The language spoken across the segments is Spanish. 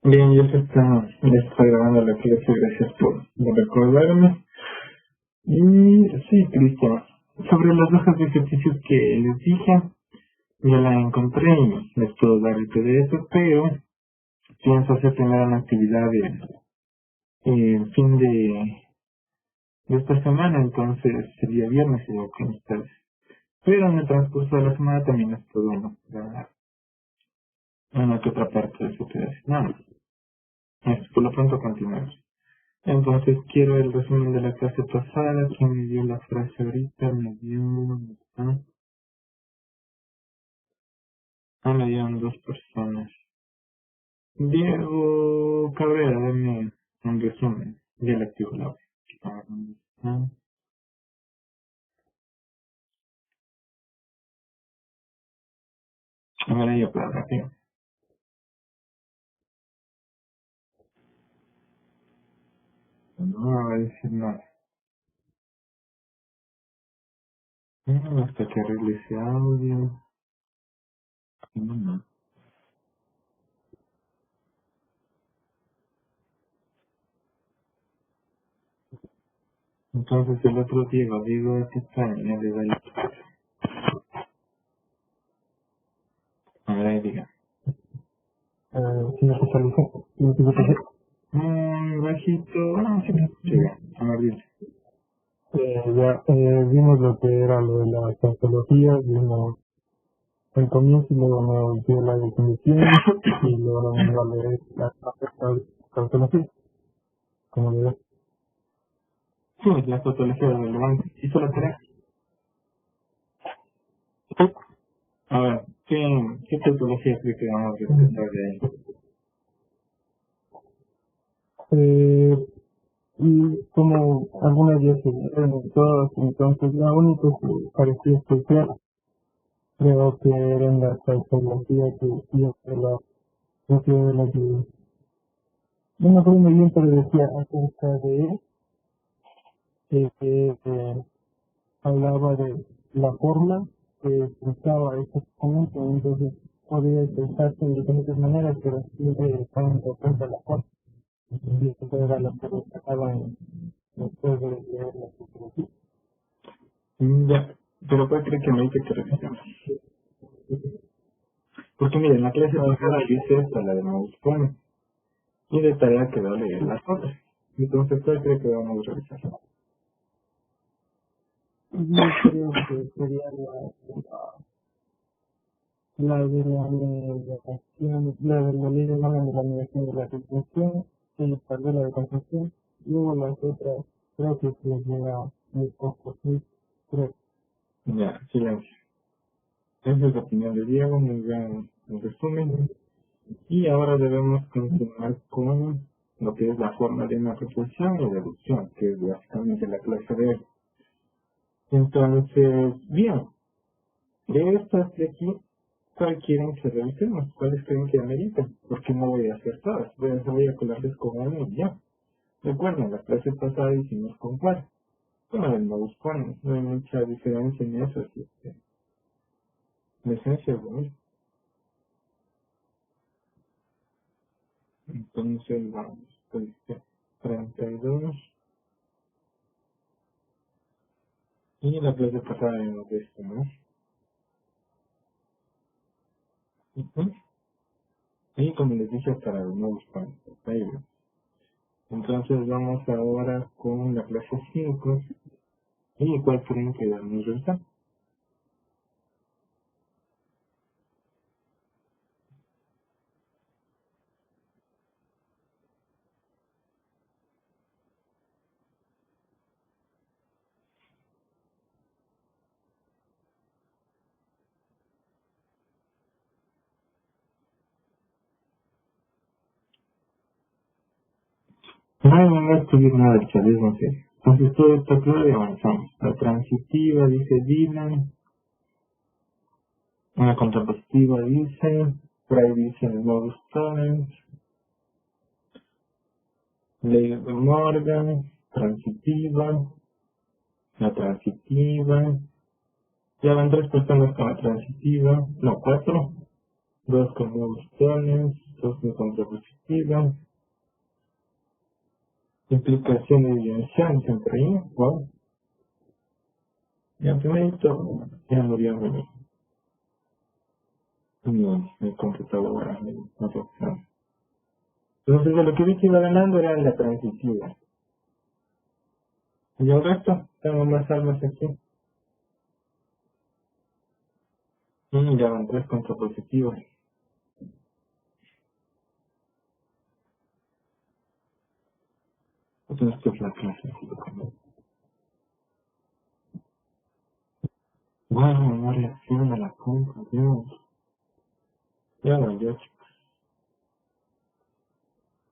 Bien, ya está grabando la clase, gracias por recordarme. Y sí, Cristian, sobre las hojas de ejercicios que les dije, ya la encontré y les puedo dar el PDF, pero pienso hacer primero una actividad el fin de esta semana, entonces sería viernes y yo con ustedes. Pero en el transcurso de la semana también les puedo dar una que otra parte de su PDF. No, por lo pronto continuamos. Entonces quiero el resumen de la clase pasada. ¿Quién me dio la frase ahorita? Me dio... me dieron dos personas. Diego Cabrera, dame un resumen. Ya le activo la hora. Ahora yo puedo rápido. No me va a decir nada. Hasta que arregle ese audio. No. Entonces el otro Diego Testaña, le da el... A ver, ahí diga. Si me visualiza, si me visualiza. Bajito, no, sí me escuché bien. A ver, dile. Vimos lo que era lo de la tautología, vimos el comienzo y luego nos dio la definición y luego nos va a leer la tautología, como le ves. Sí, la tautología de relevante. ¿Hizo la tarea? A ver, ¿qué tautología cree que vamos a respetar de ahí? Y como algunas veces vieron todas, entonces la única que parecía especial creo que era en la tautología que decía que la propia de la que no me acuerdo muy bien, pero decía acerca de que hablaba de la forma que usaba exactamente, entonces podía expresarse de diferentes maneras, pero siempre estaba en cuenta la forma. Y eso era lo que destacaban después de leer la psicología. Ya, pero ¿cuál cree que no hay que revisemos? Porque miren, la clase pasada hice esta, la de Mauscone, y de tarea quedó leer las otras. Entonces, ¿cuál cree que vamos a revisar? Yo creo que sería la de la negación, la de la ley de la negación de la retención, y tal vez la de concesión. Luego las otras, creo que se les llega muy poco, sí, creo. Ya, silencio. Esa es la opinión de Diego, muy bien en resumen. Y ahora debemos continuar con lo que es la forma de una proposición y deducción, que es básicamente la clase de hoy. Entonces, bien, de estas de aquí, ¿cuál quieren que revisemos? ¿Cuáles creen que ameritan? Porque no voy a hacer todas, voy a colarles con uno y ya. Recuerden, la clase pasada hicimos con cuál. Bueno, el mouse con, no hay mucha diferencia en eso, así que la esencia es lo mismo. Entonces, vamos, pues, 32, y la clase pasada vimos de esto, ¿no? Ujú. Y como les dije, para el mouse con, ahí va. Entonces vamos ahora con la clase 5. ¿Y cuál creen que debemos revisar? No voy a escribir nada del chavismo, ¿sí? Entonces todo está claro y avanzamos. La transitiva, dice Dylan. Una contrapositiva, dice. Fry dice el modus tollens. Ley de Morgan. Transitiva. La transitiva. Ya van tres personas con la transitiva. No, cuatro. Dos con modus tollens. opuestos en contrapositiva. Implicación evidencial siempre ahí, wow. Ya primerito, ya murió mi mi computadora, mi opción. Entonces de lo que vi que iba ganando era la transitiva. Y el resto, tengo más armas aquí. Ya van 3 contrapositivos. Entonces, ¿qué es la clase? Bueno, no reacciona la compra, Dios. Ya no, yo, chicos.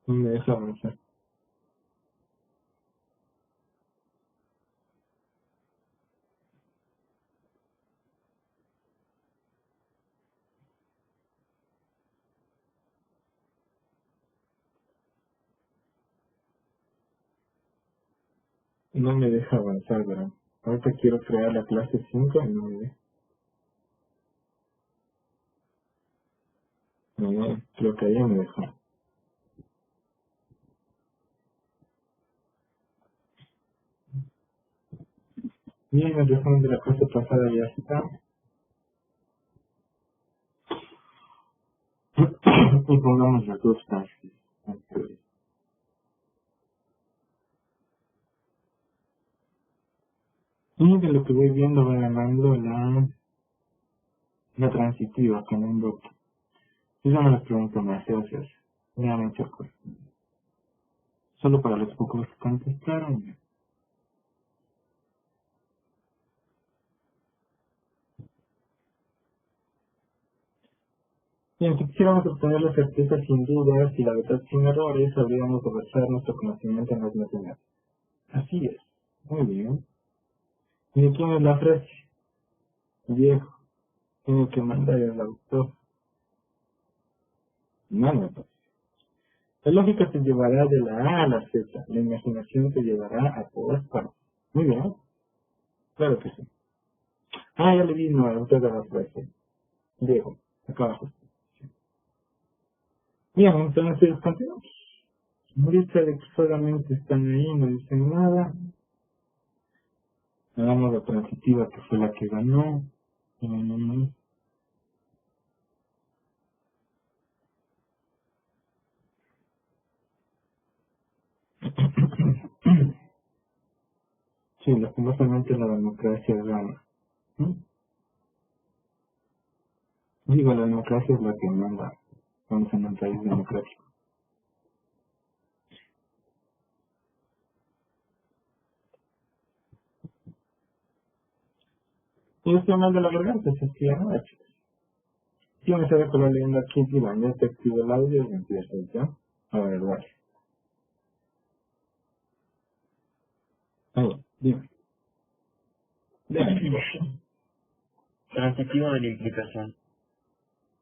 No me deja avanzar. No me deja avanzar, ¿verdad? Ahorita quiero crear la clase 5 y no me deja. No, creo que ahí me dejó. Bien, el resumen de la clase pasada ya está. Y pongamos las dos tasks. Y de lo que voy viendo va ganando la transitiva con un bloque. Yo me las pregunto más gracias. Me han hecho cosas. Solo para los pocos que contestaron. Bien, si quisiéramos obtener la certeza sin dudas y la verdad sin errores, habríamos de basar nuestro conocimiento en las matemáticas. Así es. Muy bien. ¿Y de quién es la frase? Viejo. Tiene que mandar el autor. No. La lógica te llevará de la A a la Z. La imaginación te llevará a todas partes. Muy bien. Claro que sí. Ya le di no al autor de la frase. Viejo. Acá abajo. Bien, entonces continuamos. Lista de que solamente están ahí, no dicen nada. Hagamos la transitiva que fue la que ganó. Mm, Sí, lastimosamente la democracia gana. ¿Mm? Digo, la democracia es la que manda. Estamos en un país democrático. Y estoy mal de la garganta, se escribe noche. Si me sabe con la leyenda aquí, Iván, ya te activo el audio y empiezo ya. A ver, vale. Ahí, dime. Dime. Transitivo de la implicación.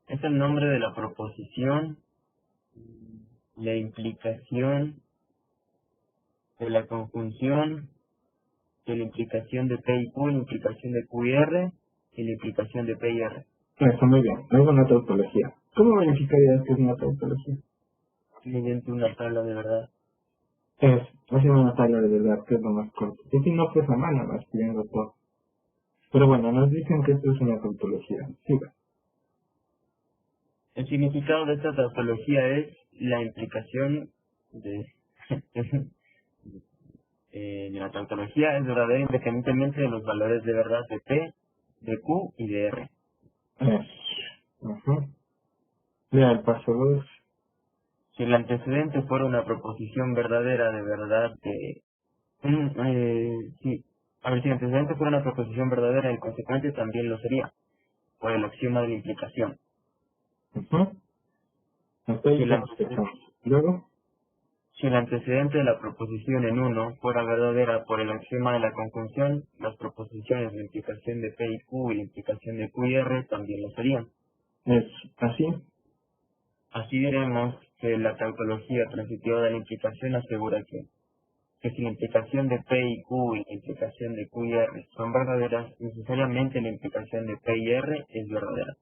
Es el nombre de la proposición, la implicación, de la conjunción, de la implicación de P y Q, la implicación de Q y R, y la implicación de P y R. Eso, muy bien. Es una tautología. ¿Cómo verificarías que es una tautología? Mediante una tabla de verdad. Es haciendo una tabla de verdad, que es lo más corto. Y si no, pues a mano, va escribiendo todo. Pero bueno, nos dicen que esto es una tautología. Siga. El significado de esta tautología es la implicación de, de la tautología es verdadera independientemente de los valores de verdad de P, de Q y de R. Ajá. Lea el paso 2. Si el antecedente fuera una proposición verdadera de verdad de... sí. A ver, si el antecedente fuera una proposición verdadera, el consecuente también lo sería, por el axioma de la implicación. Ajá. Hasta ahí Si el, ya antecedente, empezamos. Luego, si el antecedente de la proposición en uno fuera verdadera por el axioma de la conjunción, las proposiciones de implicación de P y Q y la implicación de Q y R también lo serían. es así. Así diremos que la tautología transitiva de la implicación asegura que si la implicación de P y Q y la implicación de Q y R son verdaderas, necesariamente la implicación de P y R es verdadera.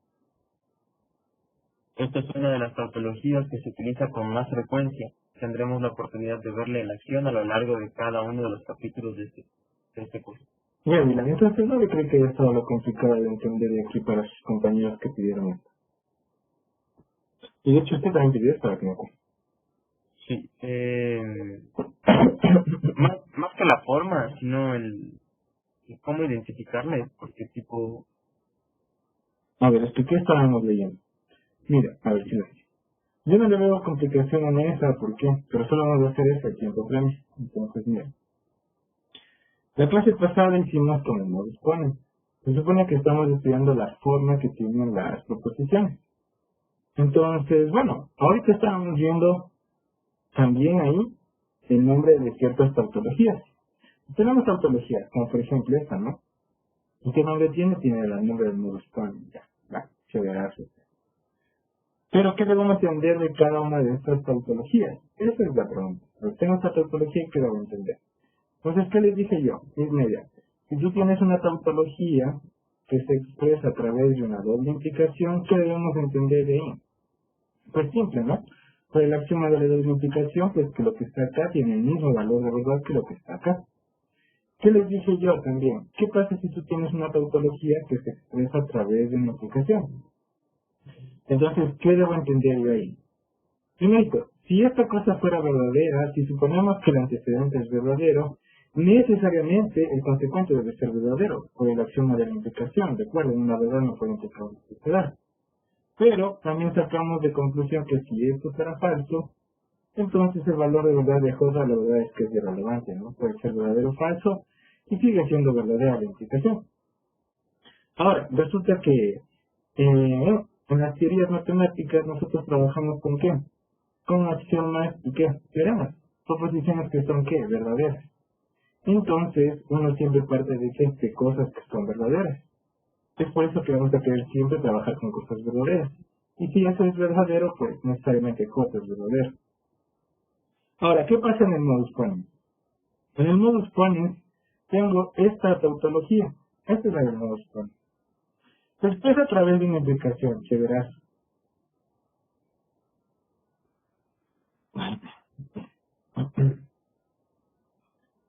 Esta es una de las tautologías que se utiliza con más frecuencia. Tendremos la oportunidad de verla en acción a lo largo de cada uno de los capítulos de este curso. Bien, Dylan, entonces no le cree que haya estado lo complicado de entender de aquí para sus compañeros que pidieron esto. Y de hecho usted también pidió esto para que me acuerde. Sí, más que la forma, sino el cómo identificarle, porque tipo... A ver, ¿qué estábamos leyendo? Mira, a ver si lo sé. Yo no le veo complicación en esa, ¿por qué? Pero solo vamos a hacer eso aquí en programa. Entonces, mira. La clase pasada hicimos con el modus ponens. Se supone que estamos estudiando la forma que tienen las proposiciones. Entonces, bueno, ahorita estábamos viendo también ahí el nombre de ciertas tautologías. Tenemos tautologías, como por ejemplo esta, ¿no? ¿Y qué nombre tiene? Tiene el nombre del modus ponens. Ya, va, se verá eso. Pero, ¿qué debemos entender de cada una de estas tautologías? Esa es la pregunta. Pero tengo esta tautología y ¿qué debo entender? Entonces, ¿qué les dije yo? Misma idea. Si tú tienes una tautología que se expresa a través de una doble implicación, ¿qué debemos entender de ahí? Pues simple, ¿no? Pues el axioma de la doble implicación, pues que lo que está acá tiene el mismo valor de verdad que lo que está acá. ¿Qué les dije yo también? ¿Qué pasa si tú tienes una tautología que se expresa a través de una implicación? Entonces, ¿qué debo entender yo ahí? Primero, si esta cosa fuera verdadera, si suponemos que el antecedente es verdadero, necesariamente el consecuente debe ser verdadero, por el axioma de la implicación. Recuerden, una verdad no puede implicar una falsedad. Pero también sacamos de conclusión que si esto será falso, entonces el valor de verdad de J, la verdad es que es irrelevante, ¿no? Puede ser verdadero o falso, y sigue siendo verdadera la implicación. Ahora, resulta que en las teorías matemáticas nosotros trabajamos con ¿qué? Con axiomas y ¿qué? Teoremas. Proposiciones que son ¿qué? Verdaderas. Entonces, uno siempre parte de ¿qué? De cosas que son verdaderas. Es por eso que vamos a querer siempre trabajar con cosas verdaderas. Y si eso es verdadero, pues necesariamente J es verdadero. Ahora, ¿qué pasa en el modus ponens? En el modus ponens tengo esta tautología. Esta es la del modus ponens. Se expresa a través de una implicación, que verás.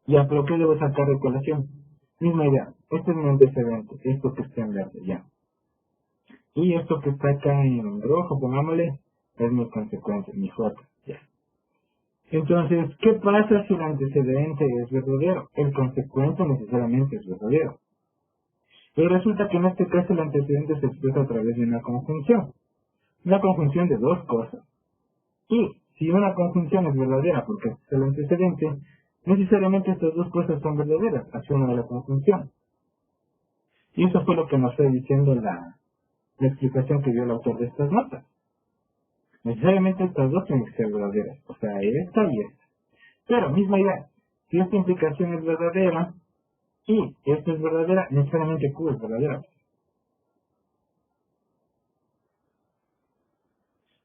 Ya, pero ¿qué debo sacar de colación? Misma idea. Este es mi antecedente. Esto que está en verde, ya. Y esto que está acá en rojo, pongámosle, es mi consecuencia, mi J, ya. Entonces, ¿qué pasa si el antecedente es verdadero? El consecuente necesariamente es verdadero. Y resulta que en este caso el antecedente se expresa a través de una conjunción. Una conjunción de dos cosas. Y si una conjunción es verdadera porque es el antecedente, necesariamente estas dos cosas son verdaderas, axioma de la conjunción. Y eso fue lo que nos está diciendo la explicación que dio el autor de estas notas. Necesariamente estas dos tienen que ser verdaderas, o sea, esta y esta. Pero, misma idea, si esta implicación es verdadera y esta es verdadera, necesariamente Q es verdadera.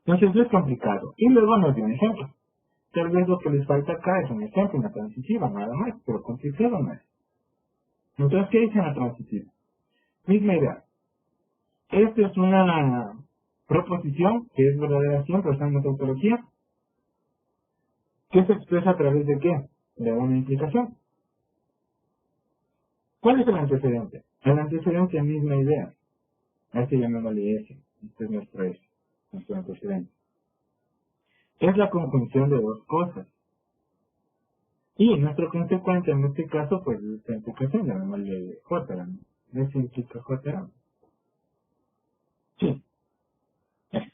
Entonces no es complicado. Y luego nos dio un ejemplo. Tal vez lo que les falta acá es un ejemplo, una transitiva, nada más, pero complicado no es. Entonces, ¿qué dice en la transitiva? Misma idea. Esta es una proposición que es verdadera siempre, usando tautología, que se expresa a través de ¿qué? De una implicación. ¿Cuál es el antecedente? El antecedente es la misma idea. A este llamémosle S. Este es nuestro S, nuestro antecedente. Es la conjunción de dos cosas. Y nuestro consecuente en este caso, pues, es la implicación, llamémosle J. S implica J. Sí, eso.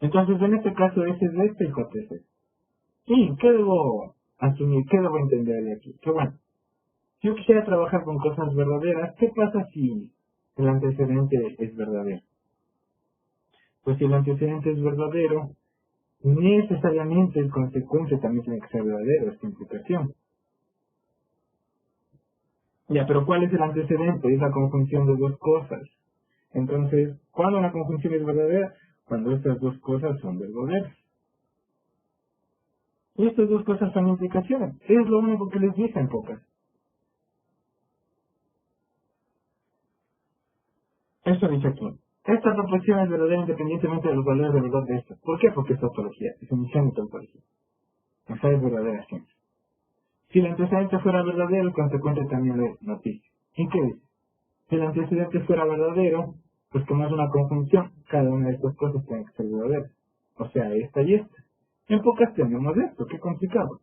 Entonces, en este caso, S es este y J es este. ¿Y qué debo asumir? ¿Qué debo entender de aquí? Que bueno, si yo quisiera trabajar con cosas verdaderas, ¿qué pasa si el antecedente es verdadero? Pues si el antecedente es verdadero, necesariamente el consecuente también tiene que ser verdadero, esta implicación. Ya, pero ¿cuál es el antecedente? Es la conjunción de dos cosas. Entonces, ¿cuándo una conjunción es verdadera? Cuando estas dos cosas son verdaderas. Y estas dos cosas son implicaciones. Es lo único que les dije en pocas. Eso dice aquí. esta proposición es verdadera independientemente de los valores de verdad de esta. ¿Por qué? Porque es tautología, es emisión de tautología. Esa es verdadera siempre. Si el antecedente fuera verdadero, el consecuente también lo es, noticia. ¿Y qué dice? Si el antecedente fuera verdadero, pues como es una conjunción, cada una de estas cosas tiene que ser verdadera. O sea, esta y esta. En pocas tenemos esto, qué complicado.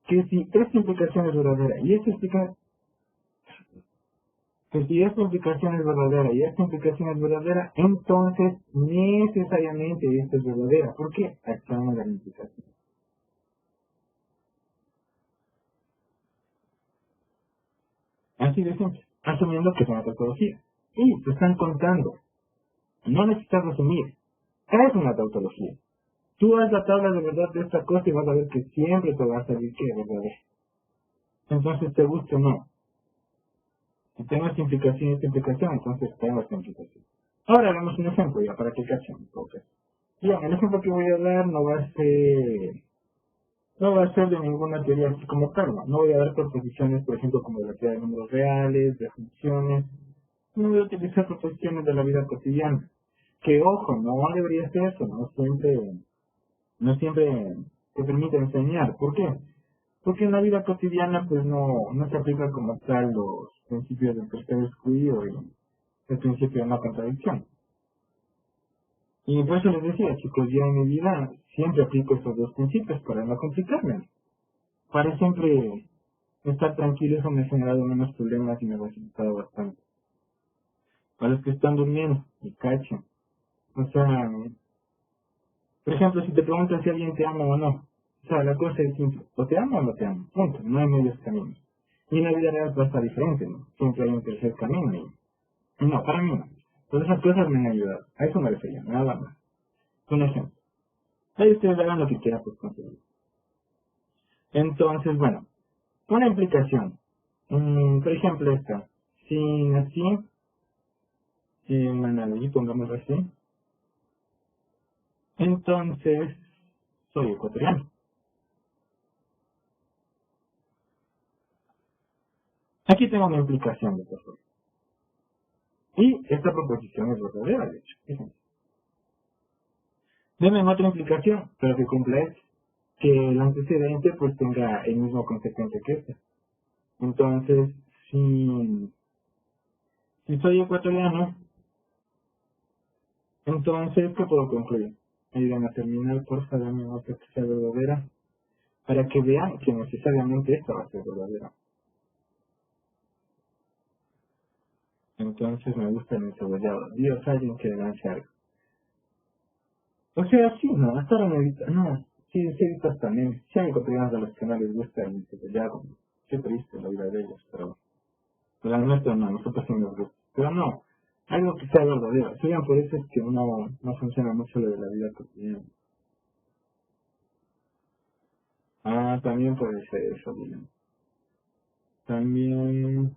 Que si esta implicación es verdadera y esta implicación, que si esta implicación es verdadera y esta implicación es verdadera, entonces necesariamente esta es verdadera. ¿Por qué? Accionamos la implicación. Así de simple, asumiendo que es una tautología. Y te están contando. No necesitas resumir. Es una tautología. Tú haz la tabla de verdad de esta cosa y vas a ver que siempre te va a salir que es verdadera. Entonces, te guste o no. Si tengo esta implicación y esta implicación, entonces tengo esta implicación. Ahora hagamos un ejemplo ya para que cachen un poco. Bien, el ejemplo que voy a dar no va a ser de ninguna teoría así como tal, no voy a dar proposiciones, por ejemplo, como de la teoría de números reales, de funciones, no voy a utilizar proposiciones de la vida cotidiana, que ojo, no debería ser eso, no siempre te permite enseñar. ¿Por qué? Porque en la vida cotidiana pues no se aplica como tal los principios del tercer excluido y el principio de no contradicción. Y por eso les decía, chicos, yo en mi vida siempre aplico esos dos principios para no complicarme. Para siempre estar tranquilo, eso me ha generado menos problemas y me ha facilitado bastante. Para los que están durmiendo, y cachen. O sea, por ejemplo, si te preguntan si alguien te ama o no, o sea, la cosa es simple. O te ama o no te ama. Punto. No hay medios caminos. Y en la vida real pasa diferente, ¿no? Siempre hay un tercer camino. No, para mí no. Todas esas cosas me han ayudado. A eso me refería, nada más. Un ejemplo. Ahí ustedes hagan lo que quieran, pues conseguir. Entonces, bueno, una implicación. Por ejemplo, esta. Si nací en Manabí, pongámoslo así, entonces soy ecuatoriano. Aquí tengo una implicación de esta forma. Y esta proposición es verdadera, de hecho. Fíjense. Denme otra implicación, pero que cumpla esto. Que el antecedente pues tenga el mismo consecuente que este. Entonces, si soy ecuatoriano, entonces, ¿qué puedo concluir? Ayuden a terminar, por favor, dame otra que sea verdadera, para que vean que necesariamente esta va a ser verdadera. Entonces me gusta el encebollado. Dios, alguien que lance algo. O sea, sí, no, hasta ahora me evita, no, sí, sí, evitas también. Si hay ecuatorianos a los que no les gusta el encebollado, qué triste la vida de ellos, pero al nuestro no, nosotros sí nos gusta. Pero no, algo que sea verdadero. Sigan, por eso es que no funciona mucho lo de la vida cotidiana. Ah, también puede ser eso, Dylan. También,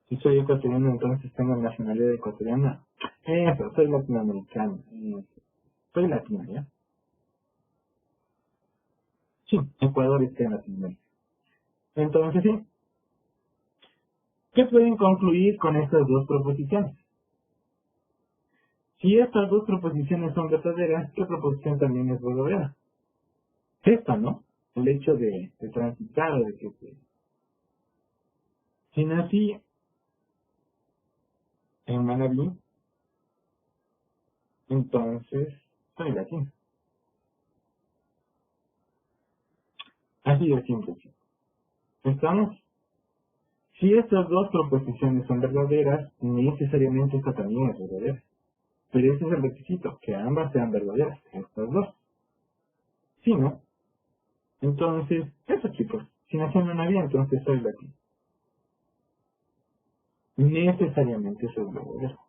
si soy ecuatoriano, entonces tengo nacionalidad ecuatoriana. Eso, soy latinoamericano. Soy latino, ¿ya? Sí, Ecuador está en Latinoamérica. Entonces, sí, ¿qué pueden concluir con estas dos proposiciones? Si estas dos proposiciones son verdaderas, ¿qué proposición también es verdadera? Esta, ¿no? El hecho de transitar, de que si nací en Manabí, entonces soy latino. Así de simple. ¿Estamos? Si estas dos proposiciones son verdaderas, necesariamente esta también es verdadera. Pero ese es el requisito, que ambas sean verdaderas, estas dos. Si no, entonces, eso chicos, si nací en Manabí, entonces soy latino. Necesariamente eso es verdadero.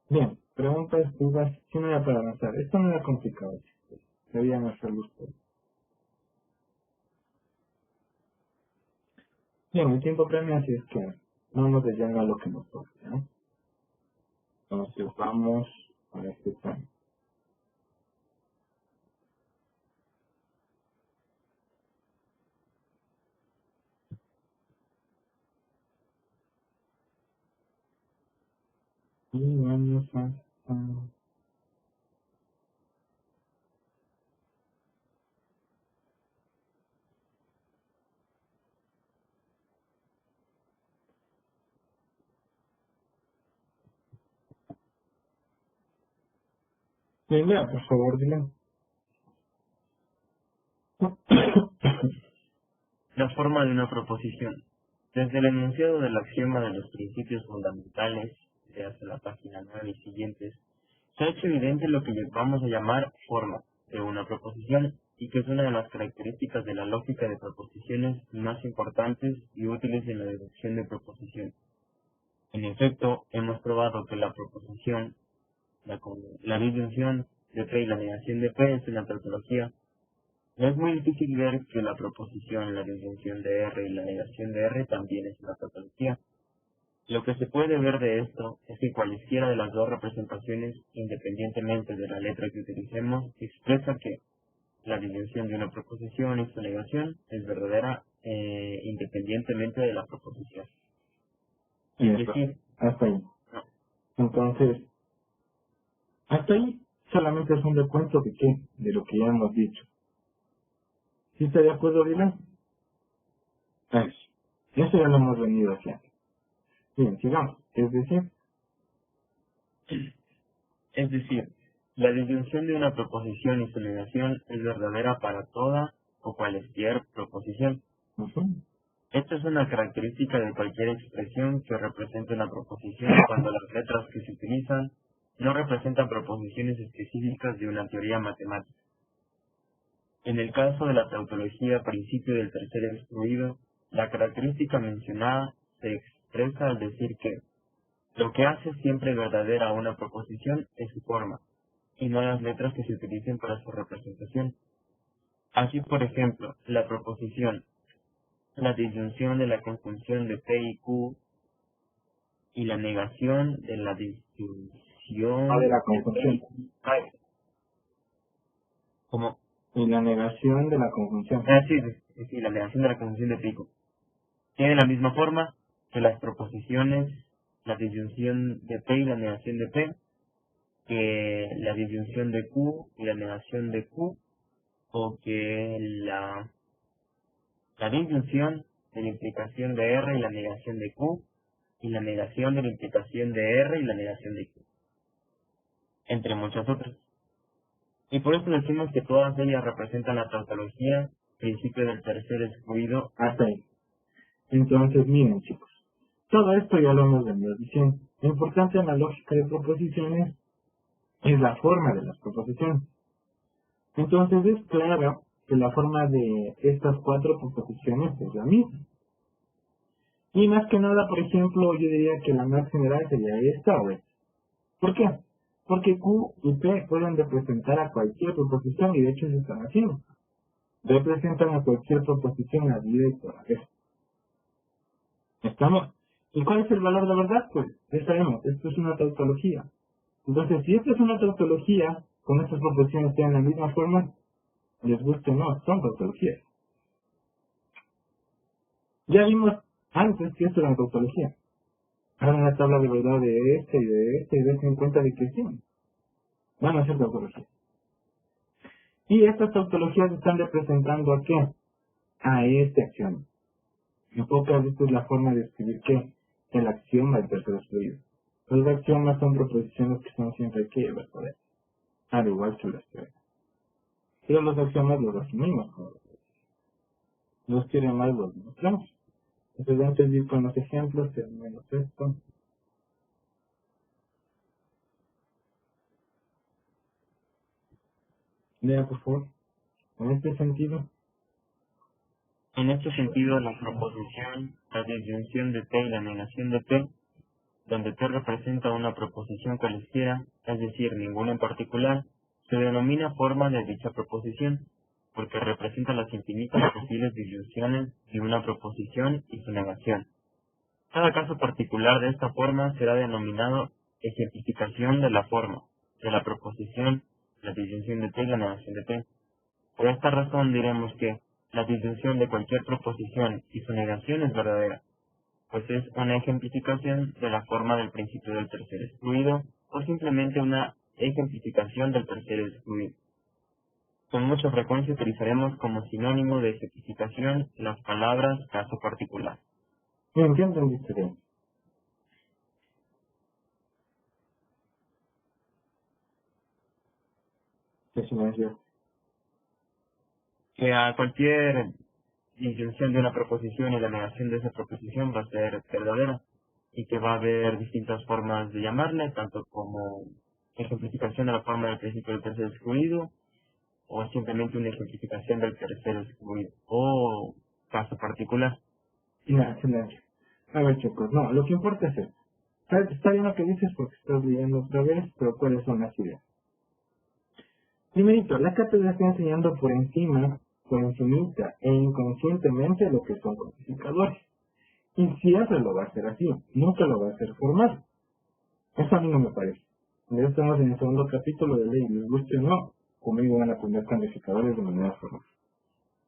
Bien, preguntas, dudas, ¿qué no era para avanzar? Esto no era complicado, chicos. Debían hacerlo ustedes. Bien, el tiempo premia, así es que vamos de lleno a lo que nos toca, ¿no? Entonces vamos a este tema. Y vamos a... Venga, por favor, dile. La forma de una proposición. Desde el enunciado del axioma de los principios fundamentales, de hasta la página 9 y siguientes, se ha hecho evidente lo que vamos a llamar forma de una proposición y que es una de las características de la lógica de proposiciones más importantes y útiles en la deducción de proposición. En efecto, hemos probado que la proposición, la disyunción de P y la negación de P es una tautología. No es muy difícil ver que la proposición, la disyunción de R y la negación de R también es una tautología. Lo que se puede ver de esto es que cualesquiera de las dos representaciones, independientemente de la letra que utilicemos, expresa que la disyunción de una proposición y su negación es verdadera independientemente de la proposición. Y Es eso, decir, hasta ahí. no, Entonces, hasta ahí solamente es un recuento de qué, de lo que ya hemos dicho. ¿Sí está de acuerdo, Dylan? Eso ya lo hemos venido haciendo. Bien, sigamos. es decir, la disyunción de una proposición y su negación es verdadera para toda o cualesquier proposición. Ujú. Esta es una característica de cualquier expresión que represente una proposición cuando las letras que se utilizan no representan proposiciones específicas de una teoría matemática. En el caso de la tautología principio del tercer excluido, la característica mencionada se expresa al decir que lo que hace siempre verdadera una proposición es su forma, y no las letras que se utilicen para su representación. Así, por ejemplo, la proposición, la disyunción de la conjunción de P y Q y la negación de la disyunción De la de P conjunción. y Q. Ay, como, Y la negación de la conjunción. sí, la negación de la conjunción de P y Q. Tiene la misma forma que las proposiciones, la disyunción de P y la negación de P, que la disyunción de Q y la negación de Q, o que la disyunción de la implicación de R y la negación de Q, y la negación de la implicación de R y la negación de Q, entre muchas otras. Y por eso decimos que todas ellas representan la tautología, principio del tercer excluido. Hasta ahí. Entonces, miren, chicos. Todo esto ya lo hemos venido diciendo. Lo importante en la lógica de proposiciones es la forma de las proposiciones. Entonces, es claro que la forma de estas cuatro proposiciones es la misma. Y más que nada, por ejemplo, yo diría que la más general sería esta o esta. ¿Por qué? Porque Q y P pueden representar a cualquier proposición y de hecho se están haciendo. Representan a cualquier proposición a vida y por haber. ¿Estamos? ¿Y cuál es el valor de verdad? Pues ya sabemos, esto es una tautología. Entonces, si esto es una tautología, con estas proposiciones tienen la misma forma, les guste o no, son tautologías. Ya vimos antes que esto era una tautología. Ahora en la tabla de verdad de este y de este y de este en cuenta de que sí, van a ser tautologías. Y estas tautologías están representando ¿a qué? A este axioma. En pocas veces la forma de escribir ¿qué? El axioma del tercer excluido. Los axiomas son proposiciones que son siempre ¿qué? Verdaderas. Al igual que las teorías. Pero los axiomas los asumimos como verdaderos. Los teoremas los demostramos. Entonces antes de ir con los ejemplos, terminemos esto. Lea por favor. En este sentido, En este sentido, la proposición, la disyunción de P y la negación de P, donde P representa una proposición cualesquiera, es decir, ninguna en particular, se denomina forma de dicha proposición, porque representa las infinitas posibles disyunciones de una proposición y su negación. Cada caso particular de esta forma será denominado ejemplificación de la forma, de la proposición, la disyunción de P y la negación de P. Por esta razón diremos que la disyunción de cualquier proposición y su negación es verdadera, pues es una ejemplificación de la forma del principio del tercer excluido, o simplemente una ejemplificación del tercer excluido. Con mucha frecuencia utilizaremos como sinónimo de ejemplificación las palabras caso particular. Bien, ¿qué entendiste bien? ¿Qué silencio? Que a cualquier disyunción de una proposición y la negación de esa proposición va a ser verdadera, y que va a haber distintas formas de llamarle, tanto como ejemplificación de la forma del principio del tercer excluido, o simplemente una ejemplificación del tercer excluido, o caso particular. No, silencio. A ver, chicos, no, lo que importa es esto. Está bien lo que dices porque estás leyendo otra vez, pero ¿cuáles son las ideas? Primerito, la cátedra está enseñando por encima, por encimita e inconscientemente lo que son codificadores. Y siempre lo va a hacer así, nunca lo va a hacer formal. Eso a mí no me parece. Ya estamos en el segundo capítulo de ley, les guste o no, conmigo van a aprender codificadores de manera formal.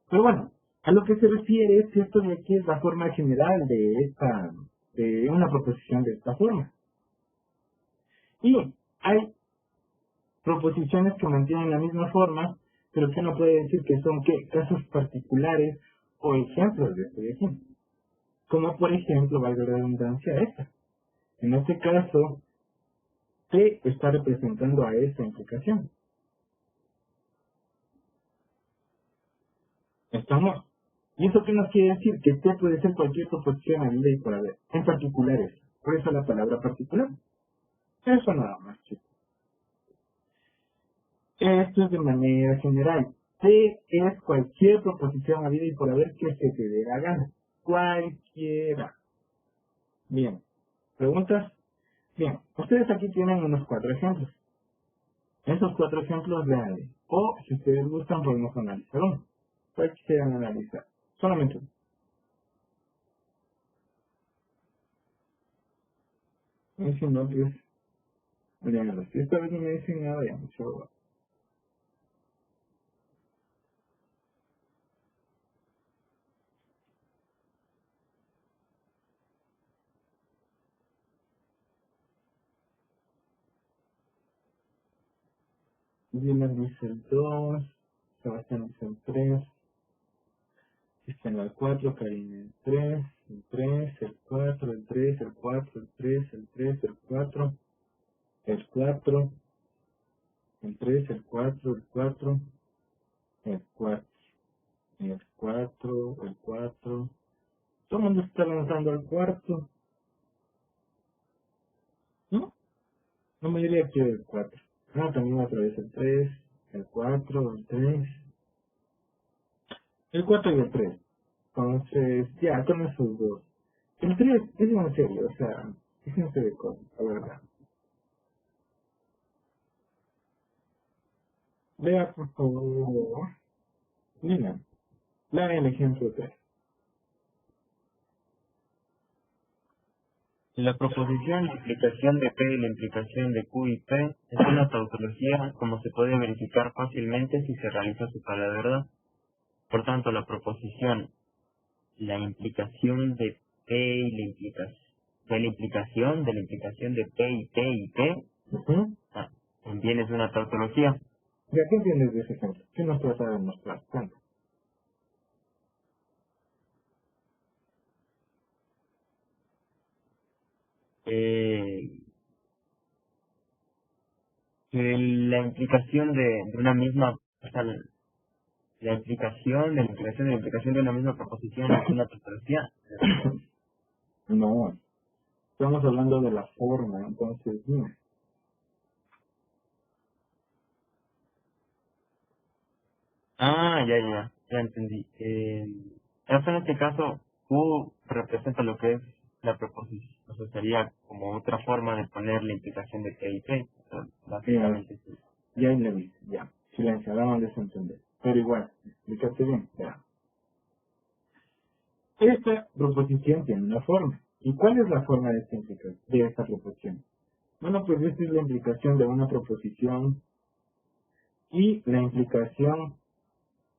Pero bueno, a lo que se refiere es que esto de aquí es la forma general de una proposición de esta forma. Y hay proposiciones que mantienen la misma forma, pero que no puede decir que son casos particulares o ejemplos de este ejemplo. Como por ejemplo, valga la redundancia, esta. En este caso, T está representando a esta implicación. ¿Estamos? ¿Y eso qué nos quiere decir? Que T puede ser cualquier proposición habida y por haber, en particulares. Por eso la palabra particular. Eso nada más, chicos. Esto es de manera general. T es cualquier proposición habida y por haber que se te dé la gana. Cualquiera. Bien. ¿Preguntas? Bien. Ustedes aquí tienen unos 4 ejemplos. Esos 4 ejemplos veanle. O, si ustedes gustan, podemos analizar uno. ¿Cuál quisieran analizar? Solamente uno. Y si no, pues, léanlo. Si esta vez no me dicen nada, ya mucho. Dylan dice el 2, Sebastián dice el 3, Cristian el 4, Karina el 3, el 3, el 4, el 3, el 4, el 3, el 3, el 4, el 4, el 3, el 4, el 4, el 4, el 4, el 4. Todo el mundo está lanzando al cuarto, ¿no? La mayoría quiere el 4. Ah, también otra vez el 3, el 4, el 3, el 4 y el 3. Entonces, ya, con esos dos. El 3 es en serio, o sea, es en serio con, la verdad. Vea, por favor. Mira, lea el ejemplo 3. La proposición, la implicación de P y la implicación de Q y P es una tautología como se puede verificar fácilmente si se realiza su prueba de verdad. Por tanto, la proposición, la implicación de P y la implicación de P y P y P, también es una tautología. ¿Ya qué entiendes de ese ejemplo? ¿Qué nos trata de demostrar? Cuenta. Que la implicación de una misma, o sea, la implicación de una misma proposición es una tautología. No, estamos hablando de la forma, entonces, mira. Ah, ya entendí. En este caso, Q representa lo que es la proposición. O sea, sería como otra forma de poner la implicación de P y P. O sea, básicamente sí. Ya le viste, ya. Silencio, ahora no desentender. Pero igual, explícate bien, ya. Esta proposición tiene una forma. ¿Y cuál es la forma de esta proposición? Bueno, pues esta es la implicación de una proposición y la implicación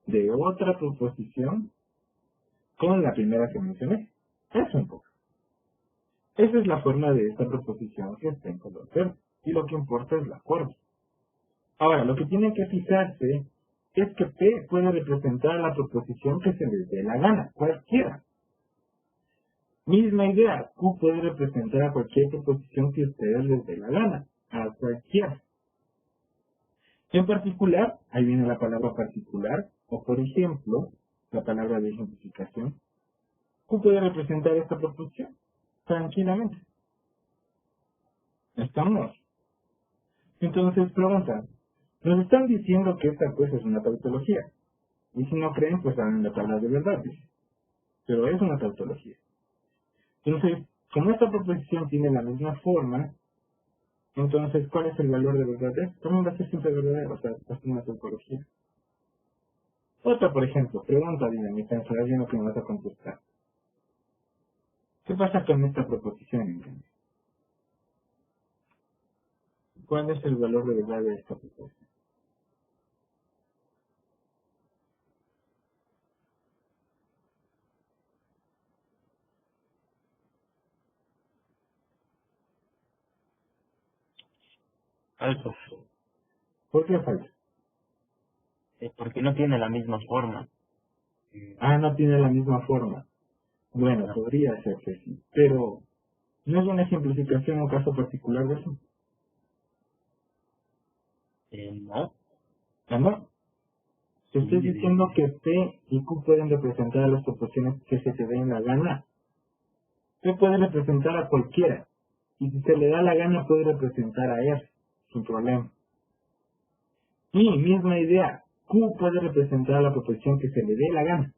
de otra proposición con la primera que mencioné. Eso un poco. Esa es la forma de esta proposición que está en color verde. Y lo que importa es la forma. Ahora, lo que tienen que fijarse es que P puede representar a la proposición que se les dé la gana, cualquiera. Misma idea, Q puede representar a cualquier proposición que a ustedes les dé la gana, a cualquiera. En particular, ahí viene la palabra particular, o por ejemplo, la palabra de ejemplificación. Q puede representar esta proposición, tranquilamente. ¿Estamos? Entonces, pregunta, nos están diciendo que esta cosa es una tautología. Y si no creen, pues hagan la tabla de verdad, dice. Pero es una tautología. Entonces, como esta proposición tiene la misma forma, entonces, ¿cuál es el valor de verdad de esto? También va a ser siempre verdadero, o sea, va a ser una tautología. Otra, por ejemplo, pregunta dinámica, en bien lo que me vas a contestar. ¿Qué pasa con esta proposición, entonces? ¿Cuál es el valor de verdad de esta proposición? Falso. ¿Por qué falta? Porque no tiene la misma forma. Ah, no tiene la misma forma. Bueno, No. podría ser que sí, pero ¿no es una ejemplificación o caso particular de eso? No. Ah, no. Te estoy Sí, diciendo que P y Q pueden representar a las proporciones que se te den la gana. P puede representar a cualquiera. Y si se le da la gana puede representar a R, sin problema. Y misma idea, Q puede representar a la proporción que se le dé la gana.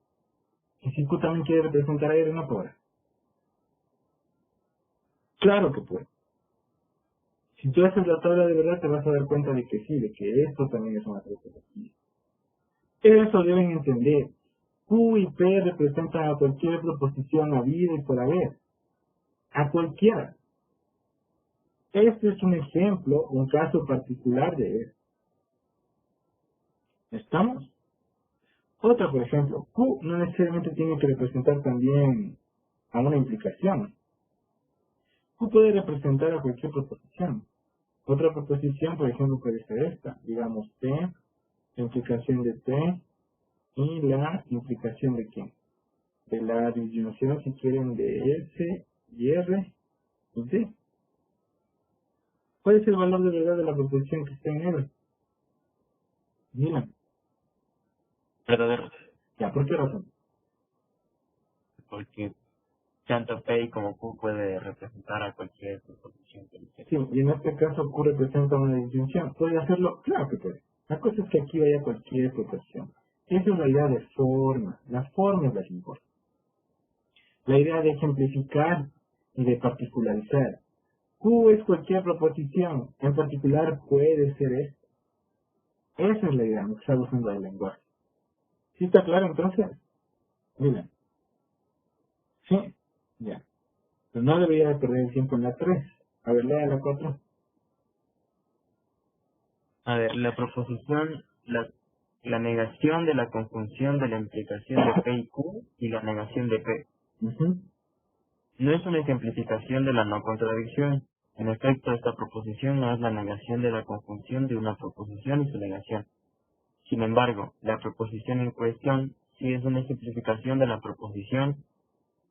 Y si Q también quiere representar a R, no podrá. Claro que puede. Si tú haces la tabla de verdad te vas a dar cuenta de que sí, de que esto también es una tautología. Eso deben entender. Q y P representan a cualquier proposición habida y por haber. A cualquiera. Este es un ejemplo, un caso particular de eso. ¿Estamos? Otra, por ejemplo, Q no necesariamente tiene que representar también a una implicación. Q puede representar a cualquier proposición. Otra proposición, por ejemplo, puede ser esta. Digamos P, la implicación de T y la implicación de ¿qué? De la disyunción, si quieren, de S y R y D. ¿Cuál es el valor de verdad de la proposición que está en R? Mira, Verdadero. ya, ¿por qué razón? Porque tanto P como Q puede representar a cualquier proposición que le Sí, y en este caso Q representa una disyunción. ¿Puede hacerlo? Claro que puede. La cosa es que aquí vaya cualquier proposición. Esa es la idea de forma. La forma es la que importa. La idea de ejemplificar y de particularizar. Q es cualquier proposición. En particular puede ser esto. Esa es la idea que está usando el lenguaje. ¿Sí está claro entonces? Miren. Sí. Ya. Pues no debería de perder el tiempo en la 3. A ver, lea la 4. A ver, la proposición, la negación de la conjunción de la implicación de P y Q y la negación de P. No es una ejemplificación de la no contradicción. En efecto, esta proposición no es la negación de la conjunción de una proposición y su negación. Sin embargo, la proposición en cuestión sí es una ejemplificación de la proposición,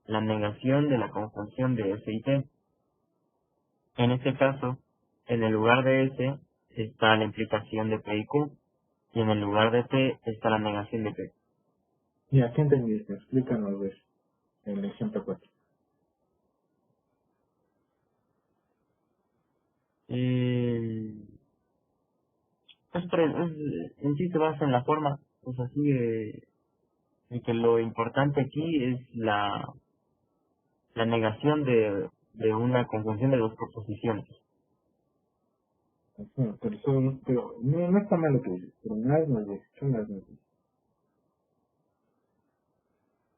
la negación de la conjunción de S y T. En este caso, en el lugar de S está la implicación de P y Q, y en el lugar de P está la negación de P. Ya, ¿qué entendiste? Explícanos ver el ejemplo 4. En sí se basa en la forma, pues así de que lo importante aquí es la negación de una conjunción de dos proposiciones. Pero no, no está mal lo que dices, pero más dices, ¿qué más dices?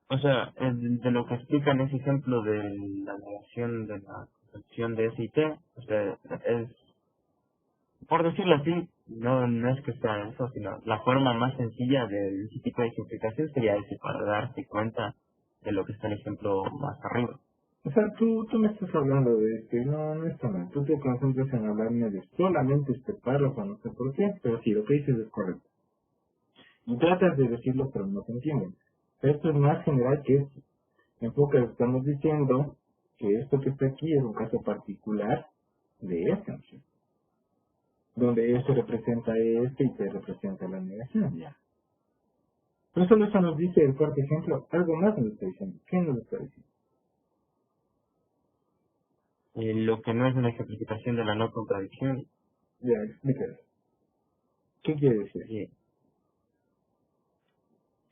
O sea, de lo que explica en ese ejemplo de la negación de la conjunción de S y T, o sea, es, por decirlo así, no es que sea eso, sino la forma más sencilla de ese tipo de explicación sería ese, para darse cuenta de lo que está en el ejemplo más arriba. O sea, tú me estás hablando de que no está mal. Tú te concentras en hablarme de solamente este párrafo, no sé por qué, pero sí, lo que dices es correcto. Y tratas de decirlo, pero no se entiende. Esto es más general que esto. En pocas estamos diciendo que esto que está aquí es un caso particular de esta opción, donde este representa este y te representa la negación, ya. Pero solo eso nos dice el cuarto ejemplo, algo más nos está diciendo. ¿Qué nos está diciendo? Lo que no es una ejemplificación de la no contradicción. Ya, explícalo. ¿Qué quiere decir?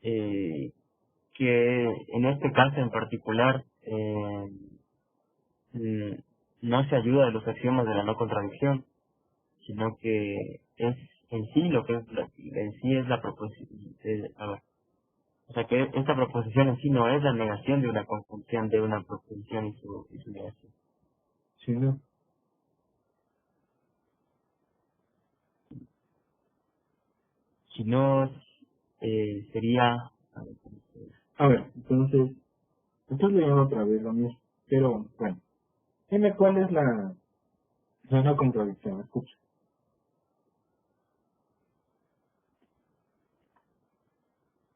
eh, que en este caso en particular mm, no se ayuda de los axiomas de la no contradicción, sino que es en sí lo que es en sí es la proposición. O sea que esta proposición en sí no es la negación de una conjunción de una proposición y su negación, Sí, ¿no? sino sería A ver, entonces, estoy leyendo otra vez lo mismo, pero bueno, dime cuál es la no contradicción, escucha.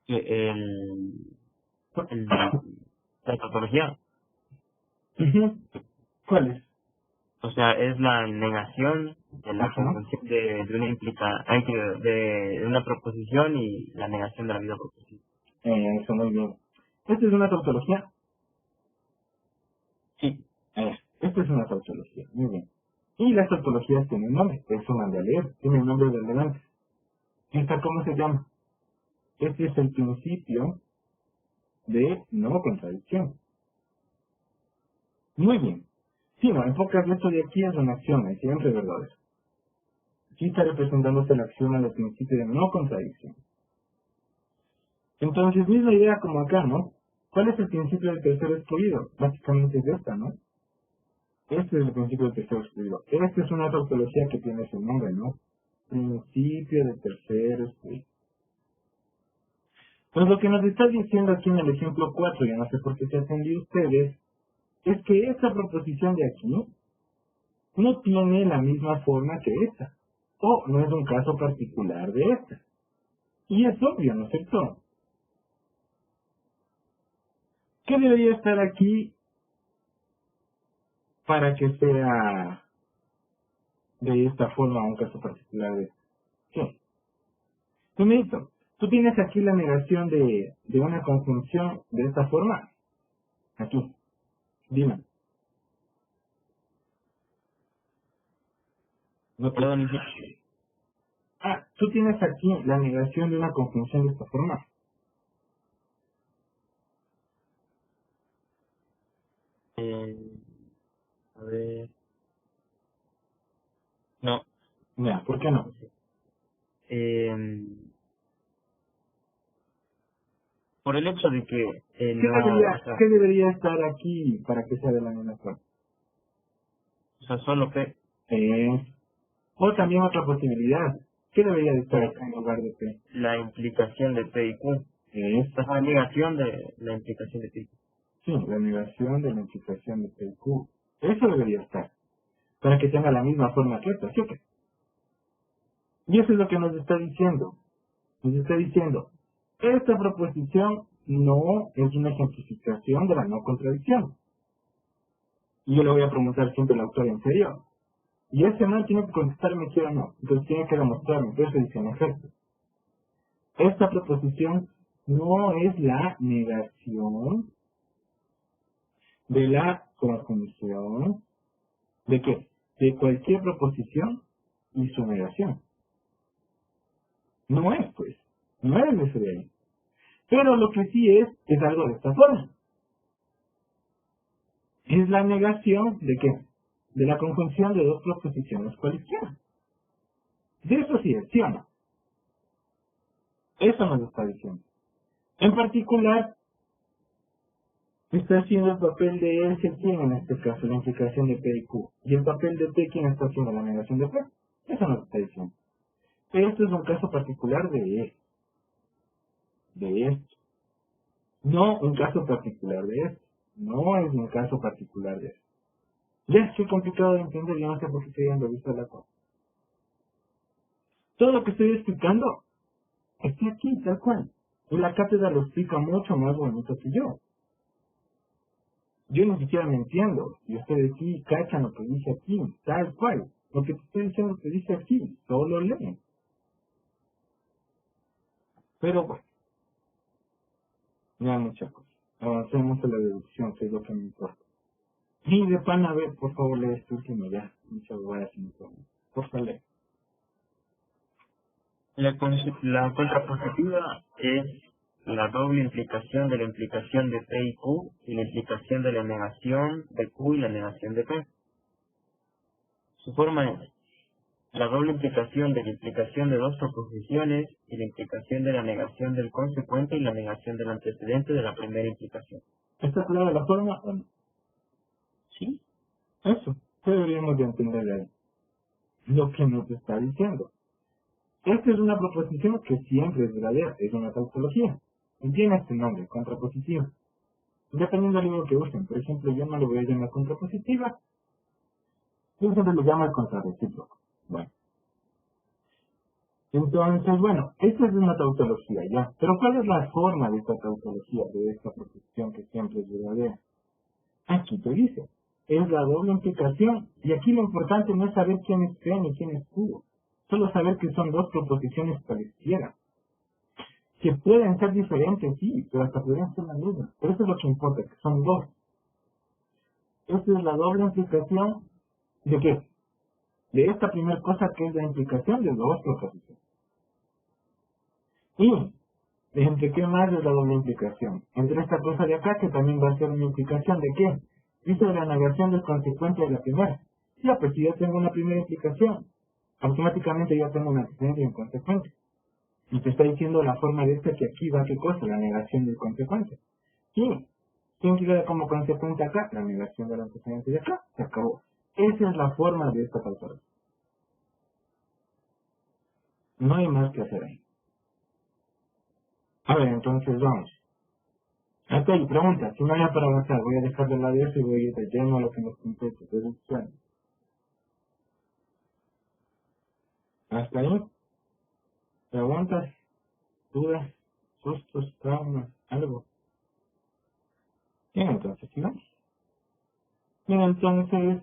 que la tautología, Ujú. ¿Cuál es? o sea, es la negación de la Ajá. conjunción de una de una proposición y la negación de la misma proposición. Eso, muy bien. Esta es una tautología. Sí, Esta es una tautología, muy bien. Y las tautologías tienen nombre, eso manda a leer, tiene el nombre del delante. ¿Esta cómo se llama? Este es el principio de no contradicción. Muy bien. Sí, no, en pocas esto de aquí es una acción, es siempre verdadero. Aquí está representándose la acción del principio de no contradicción. Entonces, misma idea como acá, ¿no? ¿Cuál es el principio del tercero excluido? Básicamente es esta, ¿no? Este es el principio del tercero excluido. Esta es una tautología que tiene su nombre, ¿no? Principio del tercero excluido. Pues lo que nos está diciendo aquí en el ejemplo 4, yo no sé por qué se atendió ustedes, es que esta proposición de aquí no tiene la misma forma que esta, o no es un caso particular de esta. Y es obvio, ¿no es cierto? ¿Qué debería estar aquí para que sea de esta forma un caso particular de esta? ¿Qué? Primero, tú tienes aquí la negación de una conjunción de esta forma. Aquí, dime. No te... perdón, Tú tienes aquí la negación de una conjunción de esta forma. eh, a ver, no, Ya, ¿por qué no? eh, por el hecho de que no, Debería, ¿qué debería estar aquí para que sea de la misma forma? o sea, solo P, O también otra posibilidad. ¿Qué debería de estar acá en lugar de P? la implicación de P y Q, Es, o sea, la negación de la implicación de P y Q. sí, la negación de la implicación de P y Q. Eso debería estar. Para que tenga la misma forma que esta, ¿sí o qué? Y eso es lo que nos está diciendo. Nos está diciendo, esta proposición no es una ejemplificación de la no contradicción. Y yo le voy a preguntar siempre al autor en serio. Y ese man tiene que contestarme sí o no. Entonces tiene que demostrarme. Entonces dice, en efecto, esta proposición no es la negación de la conjunción de qué? De cualquier proposición y su negación. No es, pues. No es eso de ahí. Pero lo que sí es algo de esta forma. Es la negación de qué? De la conjunción de dos proposiciones cualquiera. De eso sí es, ¿sí o no? Eso nos está diciendo. En particular, está haciendo el papel de ese quién en este caso, la implicación de P y Q. Y el papel de P, ¿quién está haciendo la negación de P? Eso nos está diciendo. Esto es un caso particular de esto. No un caso particular de esto. No es un caso particular de eso. Ya es complicado de entender, yo no sé por qué estoy dando vista a la cosa. Todo lo que estoy explicando está aquí, tal cual. Y la cátedra lo explica mucho más bonito que yo. Yo ni siquiera me entiendo. Y ustedes sí cachan lo que dice aquí, tal cual. Lo que te estoy diciendo que dice aquí, solo leen. Pero bueno, ya muchas cosas. Avancemos a la deducción, que es lo que me importa. Y de pan, a ver, por favor, lee este último ya. Muchas gracias, por favor, lee. La contrapositiva es la doble implicación de la implicación de P y Q y la implicación de la negación de Q y la negación de P. Su forma es la doble implicación de la implicación de dos proposiciones y la implicación de la negación del consecuente y la negación del antecedente de la primera implicación. ¿Está clara la forma o no? ¿Sí? Eso, ¿qué deberíamos de entender ahí? Lo que nos está diciendo. Esta es una proposición que siempre es verdadera, es una tautología. Y tiene este nombre, contrapositiva. Dependiendo del libro que usen, por ejemplo, yo no le voy a llamar contrapositiva, yo siempre le llamo el contrarrecíproco. Bueno, entonces, bueno, esta es una tautología ya. Pero ¿cuál es la forma de esta tautología, de esta proposición que siempre es verdadera? Aquí te dice, es la doble implicación, y aquí lo importante no es saber quién es P ni quién es Q, solo saber que son dos proposiciones cualesquiera, que pueden ser diferentes, sí, pero hasta podrían ser las mismas, pero eso es lo que importa, que son dos. Esta es la doble implicación, ¿de qué? De esta primera cosa que es la implicación de dos proposiciones. Y, ¿entre qué más es la doble implicación? Entre esta cosa de acá, que también va a ser una implicación de qué? Dice de la negación del consecuente de la primera. Ya, pues si yo tengo una primera implicación, automáticamente ya tengo una antecedente y un consecuente. Y te está diciendo la forma de esta que aquí va qué cosa, la negación del consecuente. Y, ¿quién queda como consecuente acá? La negación del antecedente de acá. Se acabó. Esa es la forma de esta causa. No hay más que hacer ahí. A ver, entonces vamos. Ok, pregunta, si no hay para avanzar, voy a dejar de lado eso y voy a ir de lleno a lo que nos compete. Deducción. Hasta ahí, preguntas, dudas, sustos, traumas, algo. Bien, entonces, sigamos. Bien, entonces,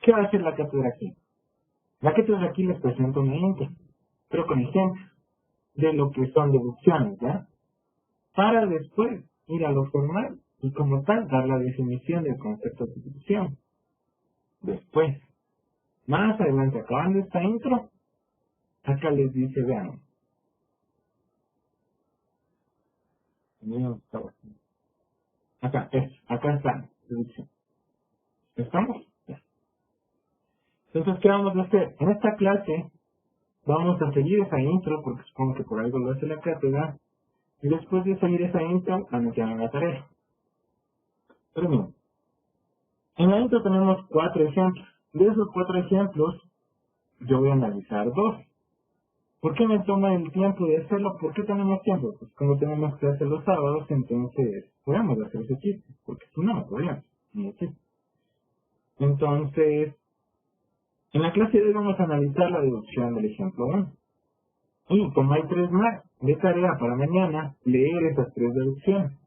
¿qué va a hacer la cátedra aquí? La cátedra aquí les presento una intro, pero con ejemplos de lo que son deducciones, ¿ya? Para después ir a lo formal y como tal dar la definición del concepto de deducción. Después, más adelante, acabando esta intro, acá les dice, vean, acá está, deducción. ¿Estamos? Ya. Entonces, ¿qué vamos a hacer? En esta clase vamos a seguir esa intro, porque supongo que por algo lo hace la cátedra, y después de seguir esa intro, anotarán la tarea. Pero miren, en la intro tenemos 4 ejemplos. De esos 4 ejemplos, yo voy a analizar 2. ¿Por qué me toma el tiempo de hacerlo? ¿Por qué tenemos tiempo? Pues como tenemos que hacer los sábados, entonces podemos hacer ese chiste, porque si no, no podríamos. No sé. Entonces, en la clase de hoy vamos a analizar la deducción del ejemplo 1. Y como hay 3 más, de tarea para mañana, leer esas 3 deducciones.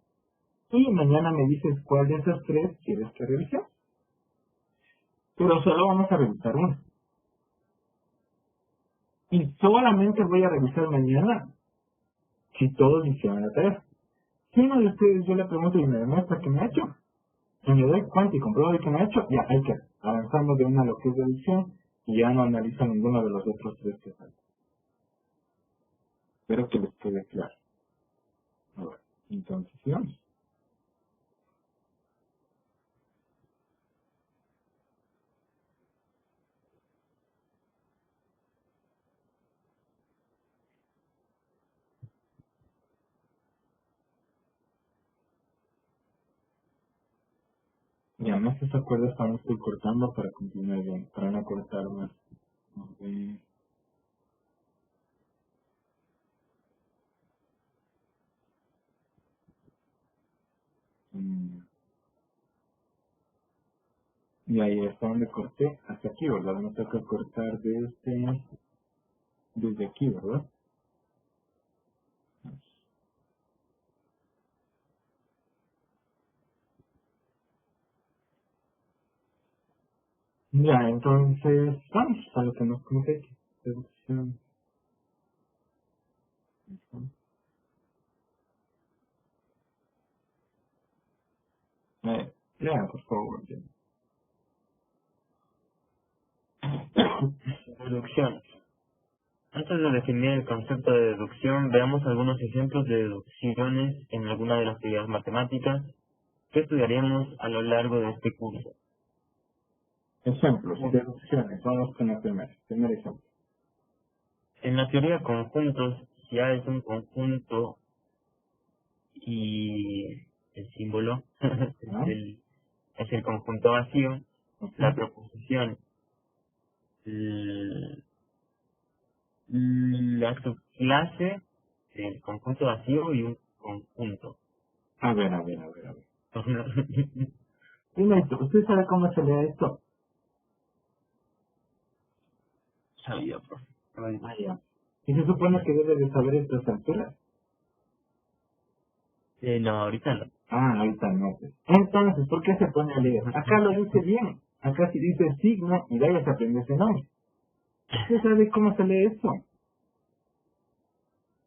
Y mañana me dices cuál de esas 3 quieres que revisemos. Pero solo vamos a revisar una. Y solamente voy a revisar mañana si todos hicieron la tarea. Si uno de ustedes yo le pregunto y me demuestra que me ha hecho, y me doy cuenta y compruebo de que me ha hecho, ya hay que avanzamos de una a lo que es deducción y ya no analizo ninguno de los otros 3 que faltan. Espero que les quede claro. A ver, entonces sigamos. Ya no se acuerda, estamos cortando para continuar bien, para no cortar más. A ver. mm, Y ahí está donde corté, hasta aquí, ¿verdad? Me toca cortar desde aquí, ¿verdad? Ya, entonces, vamos a lo que nos compete. Deducción. Lea, por favor. Ya. Deducción. Antes de definir el concepto de deducción, veamos algunos ejemplos de deducciones en alguna de las teorías matemáticas que estudiaremos a lo largo de este curso. Ejemplos, deducciones. Vamos con la primera. Primer ejemplo. En la teoría de conjuntos, si A es un conjunto y el símbolo ¿No? es el conjunto vacío, la Ujú. proposición, la subclase del conjunto vacío y un conjunto. A ver. Primero, ¿usted sabe cómo se lee esto? Sabía, profe. Ah, ya. Y se supone que debe de saber estas alturas. No, ahorita no. Ah, ahorita no. Pues. Entonces, ¿por qué se pone a leer? Acá lo dice bien. Acá sí dice signo y de ahí se aprende ese nombre. ¿Usted sabe cómo se lee esto?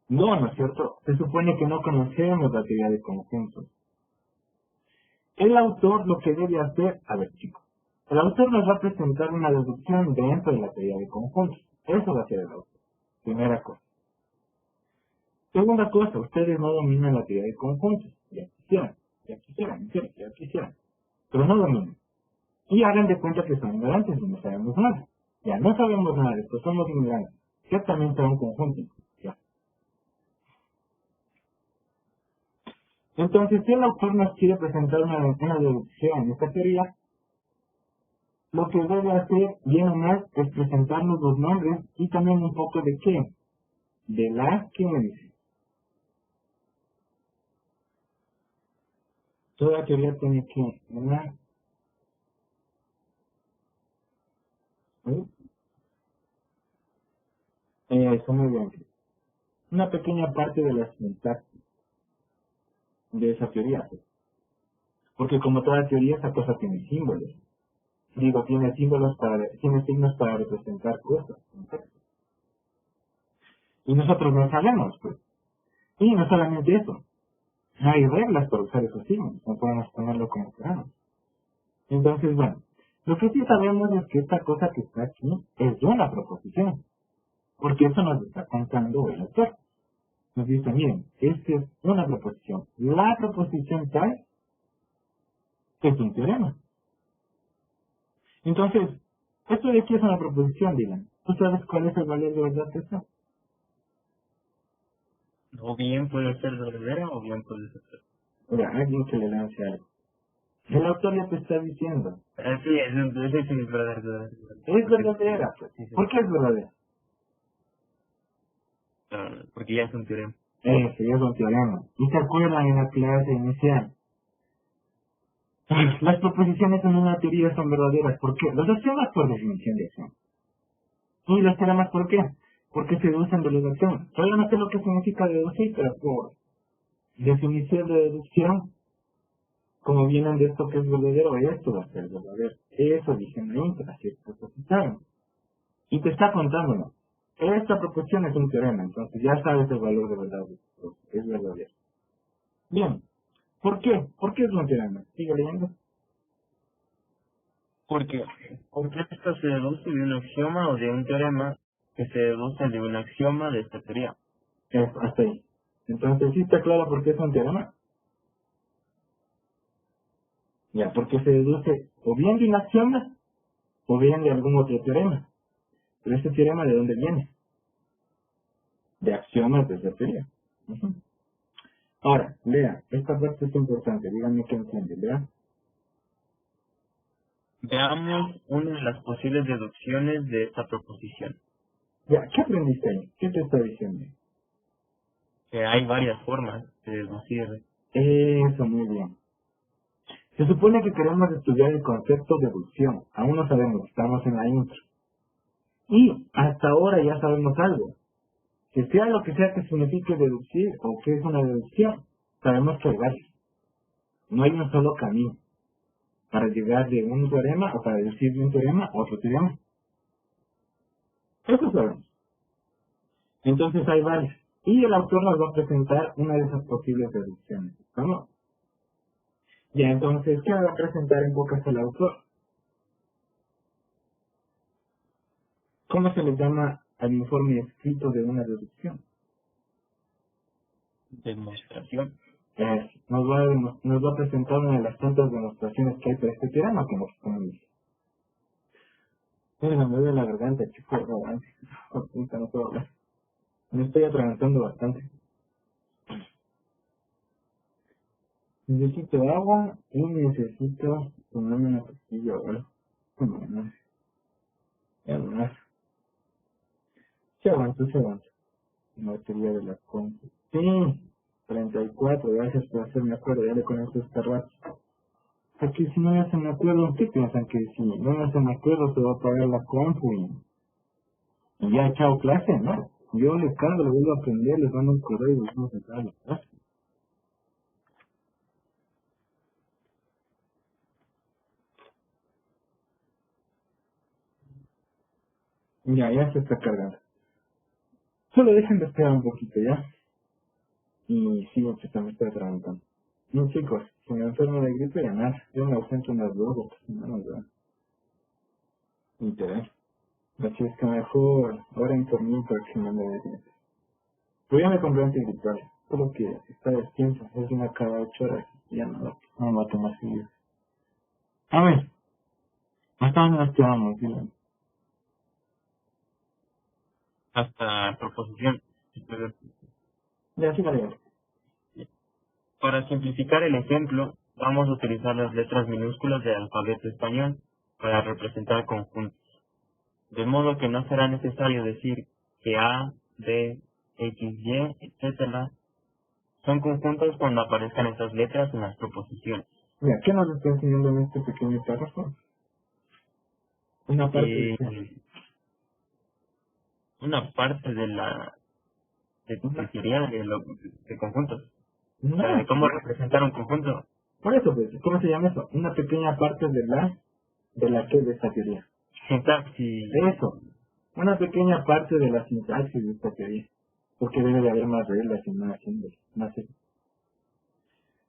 No, ¿no es cierto? Se supone que no conocemos la teoría de conjuntos. El autor lo que debe hacer, a ver chicos, el autor nos va a presentar una deducción dentro de la teoría de conjuntos. Eso va a ser el autor. Primera cosa. Segunda cosa, ustedes no dominan la teoría de conjuntos. En serio, ya quisieran. Pero no dominan. Y hagan de cuenta que son ignorantes y no sabemos nada. Ya no sabemos nada de esto, somos ignorantes. Ciertamente a un conjunto. Ya. Entonces, si el autor nos quiere presentar una deducción en esta teoría, lo que debe hacer, bien o mal, es presentarnos los nombres y también un poco de qué. De las que me dice. Toda teoría tiene que una. Eso muy bien. Una pequeña parte de la sintaxis de esa teoría. Pues. Porque como toda teoría, esa cosa tiene símbolos. Digo, tiene signos para representar cosas. Y nosotros no sabemos, pues. Y no solamente eso. Hay reglas para usar esos signos. No podemos ponerlo como queramos. Entonces, bueno. Lo que sí sabemos es que esta cosa que está aquí es una proposición. Porque eso nos está contando el autor. Nos dice, miren, esta es una proposición. La proposición tal es un teorema. Entonces, esto de aquí es una proposición, digan. ¿Tú sabes cuál es el valor de verdad de esto? O bien puede ser verdadera o bien puede ser falsa. Mira, alguien que le lance algo. El autor ya te está diciendo. Sí, es verdadera. Es verdadera, pues. Sí, sí. ¿Por qué es verdadera? Porque ya es un teorema. Ese es un teorema. ¿Y se acuerdan en la clase inicial? Las proposiciones en una teoría son verdaderas. ¿Por qué? Los axiomas por definición de acción. ¿Y los teoremas por qué? Porque se deducen de deducción. Todavía no sé lo que significa deducir, pero por definición de deducción, como vienen de esto que es verdadero, esto va a ser verdadero. Eso dicen ahí, que las proposiciones. Y te está contando, ¿no? Esta proposición es un teorema, entonces ya sabes el valor de verdad. Es verdadero. Bien. ¿Por qué? ¿Por qué es un teorema? Sigue leyendo. Porque esto se deduce de un axioma o de un teorema que se deduce de un axioma de esta teoría. Eso, hasta ahí. Entonces, ¿sí está claro por qué es un teorema? Ya, porque se deduce o bien de un axioma o bien de algún otro teorema. Pero ese teorema, ¿de dónde viene? De axiomas de esa teoría. Ujú. Ahora, lea, esta parte es importante, díganme qué entiende, lea. Veamos una de las posibles deducciones de esta proposición. Ya, ¿qué aprendiste ahí? ¿Qué te está diciendo? Que hay varias formas de deducir. Eso, muy bien. Se supone que queremos estudiar el concepto de deducción. Aún no sabemos, estamos en la intro. Y hasta ahora ya sabemos algo. Que sea lo que sea que signifique deducir o que es una deducción, sabemos que hay varios. No hay un solo camino para llegar de un teorema o para deducir de un teorema a otro teorema. Eso sabemos. Entonces hay varios. Y el autor nos va a presentar una de esas posibles deducciones. ¿Vamos? Ya, entonces, ¿qué va a presentar en pocas el autor? ¿Cómo se le llama al informe escrito de una deducción? Demostración. Nos va a presentar una de las tantas demostraciones que hay para este teorema que nos ponemos. Me duele la garganta, chicos, no puedo hablar. Me estoy atragantando bastante. Necesito agua y necesito tomarme una pastilla ahora. No, ya no. Se aguanto. La batería de la compu. Sí, 34, gracias por hacerme acuerdo, ya le conozco esta rato. Aquí si no me hacen acuerdo, ¿qué piensan? Que si no me hacen acuerdo se va a apagar la compu y ya chao clase, ¿no? Yo les cargo, les vuelvo a aprender, les mando un correo y les vamos a entrar a la clase. Ya se está cargando. Solo dejen de esperar un poquito, ¿ya? Y sigo que se me está atragantando. No, chicos, si me enfermo de gripe, ya nada. Yo me ausento unas 2 o 3 semanas, ¿verdad? Interés. Así es que mejor ahora informé para que no me dé gripe. Pero ya me compré antigripal. Solo que está extenso, es una cada 8 horas. Y ya no me va a tomar seguido. A ver, hasta dónde nos quedamos, Dylan. Hasta proposición. Ya, sí, vale. Para simplificar el ejemplo, vamos a utilizar las letras minúsculas del alfabeto español para representar conjuntos. De modo que no será necesario decir que A, B, X, Y, etcétera, son conjuntos cuando aparezcan estas letras en las proposiciones. Mira, ¿qué nos está enseñando en este pequeño párrafo? Una parte Una parte de la de teoría de conjuntos. O sea, No, de cómo representar un conjunto. por eso, pues, ¿cómo se llama eso? Una pequeña parte de la que de esta teoría. Sintaxis. Eso, una pequeña parte de la sintaxis de esta teoría. Porque debe de haber más reglas y más símbolos, más.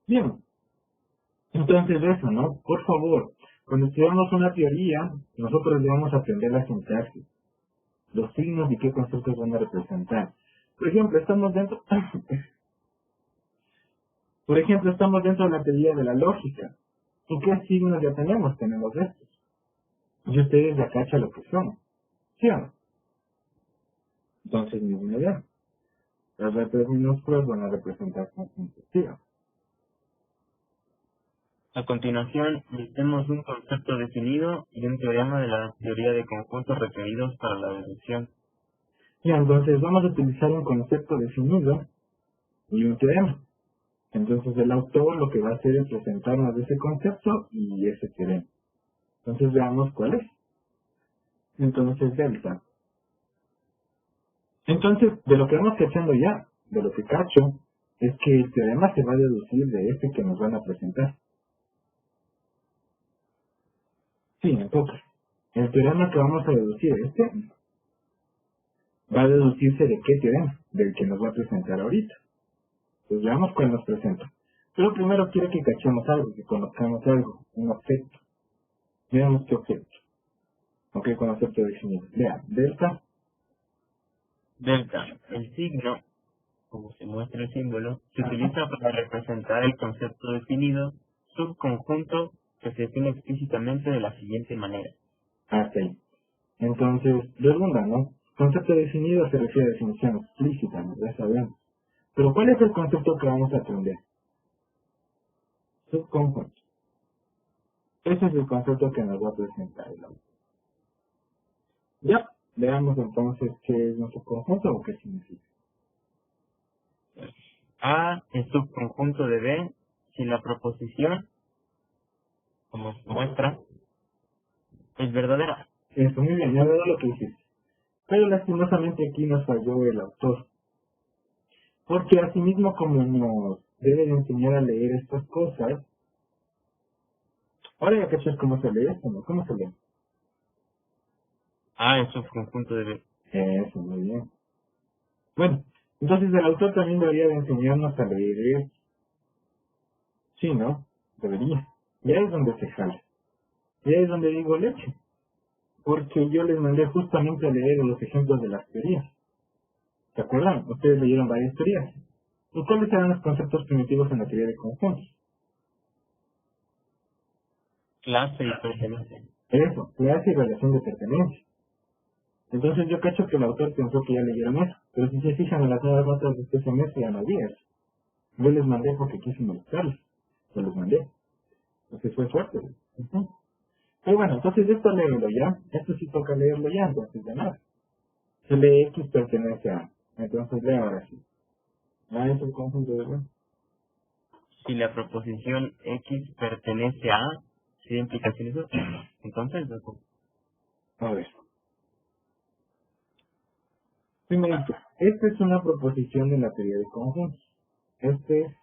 Bien, entonces eso, ¿no? Por favor, cuando estudiamos una teoría, nosotros debemos aprender la sintaxis, los signos y qué conceptos van a representar. Por ejemplo, estamos dentro de la teoría de la lógica. ¿Y qué signos ya tenemos? Tenemos estos. Y ustedes ya cachan lo que son. ¿Sí o no? Entonces, misma idea. Las letras minúsculas van a representar conjuntos. ¿Sí o no? A continuación, listemos un concepto definido y un teorema de la teoría de conjuntos requeridos para la deducción. Y entonces vamos a utilizar un concepto definido y un teorema. Entonces el autor lo que va a hacer es presentarnos ese concepto y ese teorema. Entonces veamos cuál es. Entonces delta. Entonces, de lo que vamos cachando ya, de lo que cacho, es que el teorema se va a deducir de este que nos van a presentar. Sí, entonces, el teorema que vamos a deducir, va a deducirse de qué teorema, del que nos va a presentar ahorita. Pues veamos cuál nos presenta. Pero primero quiero que cachemos algo, que conozcamos algo, un objeto. Veamos qué objeto. Ok, concepto definido. Vean, delta. Delta, el signo, como se muestra el símbolo, se utiliza para representar el concepto definido, subconjunto, que se define explícitamente de la siguiente manera. Hasta ahí. Entonces, redunda, ¿no? Concepto definido se refiere a definición explícita, ¿no? Ya sabemos. Pero ¿cuál es el concepto que vamos a aprender? Subconjunto. Ese es el concepto que nos va a presentar el autor. Ya, veamos entonces qué es un subconjunto o qué significa. A es subconjunto de B si la proposición como se muestra, es verdadera. Eso, muy bien, ya veo lo que hiciste. Pero lastimosamente aquí nos falló el autor. Porque asimismo como nos debe de enseñar a leer estas cosas, ahora ya cachas cómo se lee esto, ¿no? ¿Cómo se lee? A es subconjunto de B. Eso, muy bien. Bueno, entonces el autor también debería de enseñarnos a leer esto. Sí, ¿no? Debería. Ya es donde se jala. Ya es donde digo leche. Porque yo les mandé justamente a leer los ejemplos de las teorías. ¿Se acuerdan? Ustedes leyeron varias teorías. ¿Y cuáles eran los conceptos primitivos en la teoría de conjuntos? Clase y pertenencia. Eso, clase y relación de pertenencia. Entonces yo cacho que el autor pensó que ya leyeron eso. Pero si se fijan en las nuevas notas de este semestre ya no había eso. Yo les mandé porque quise molestarlos. Se los mandé. Entonces fue fuerte. Ujú. Pero bueno, entonces esto léelo ya. Esto sí toca leerlo ya, entonces de nada. Se lee X pertenece a. Entonces leo ahora sí. Ah, es el conjunto de B. Si la proposición X pertenece a, ¿sí implicación eso? Entonces, A ver. Primero, esta es una proposición de la teoría de conjuntos. Este es.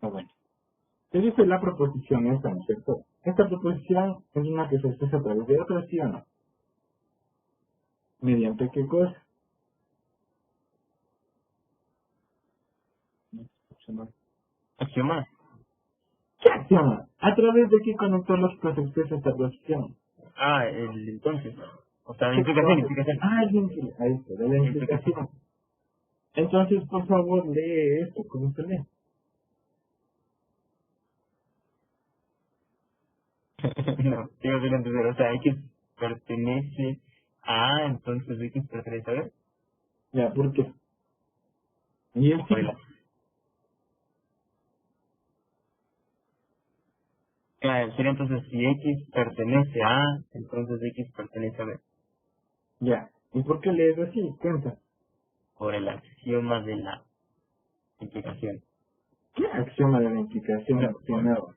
Ah, bueno. Se dice la proposición esta, ¿no es cierto? Esta proposición es una que se expresa a través de otra, ¿sí o no? ¿Mediante qué cosa? axioma. ¿Qué acción? ¿A través de qué conector lógico se expresa esta proposición? Ah, el entonces. O sea, ¿Qué implicación, conector? implicación. Ah, ahí está, de la implicación. Entonces, por favor, lee esto, ¿cómo se lee? No, tengo que entender. O sea, X pertenece a, entonces X pertenece a ver. Ya, ¿por qué? Y el Por sí. el sería entonces si X pertenece a, entonces X pertenece a B. Ya. ¿Y por qué lees así? Cuenta. Por el axioma de la implicación. ¿Qué axioma de la implicación No, accionado?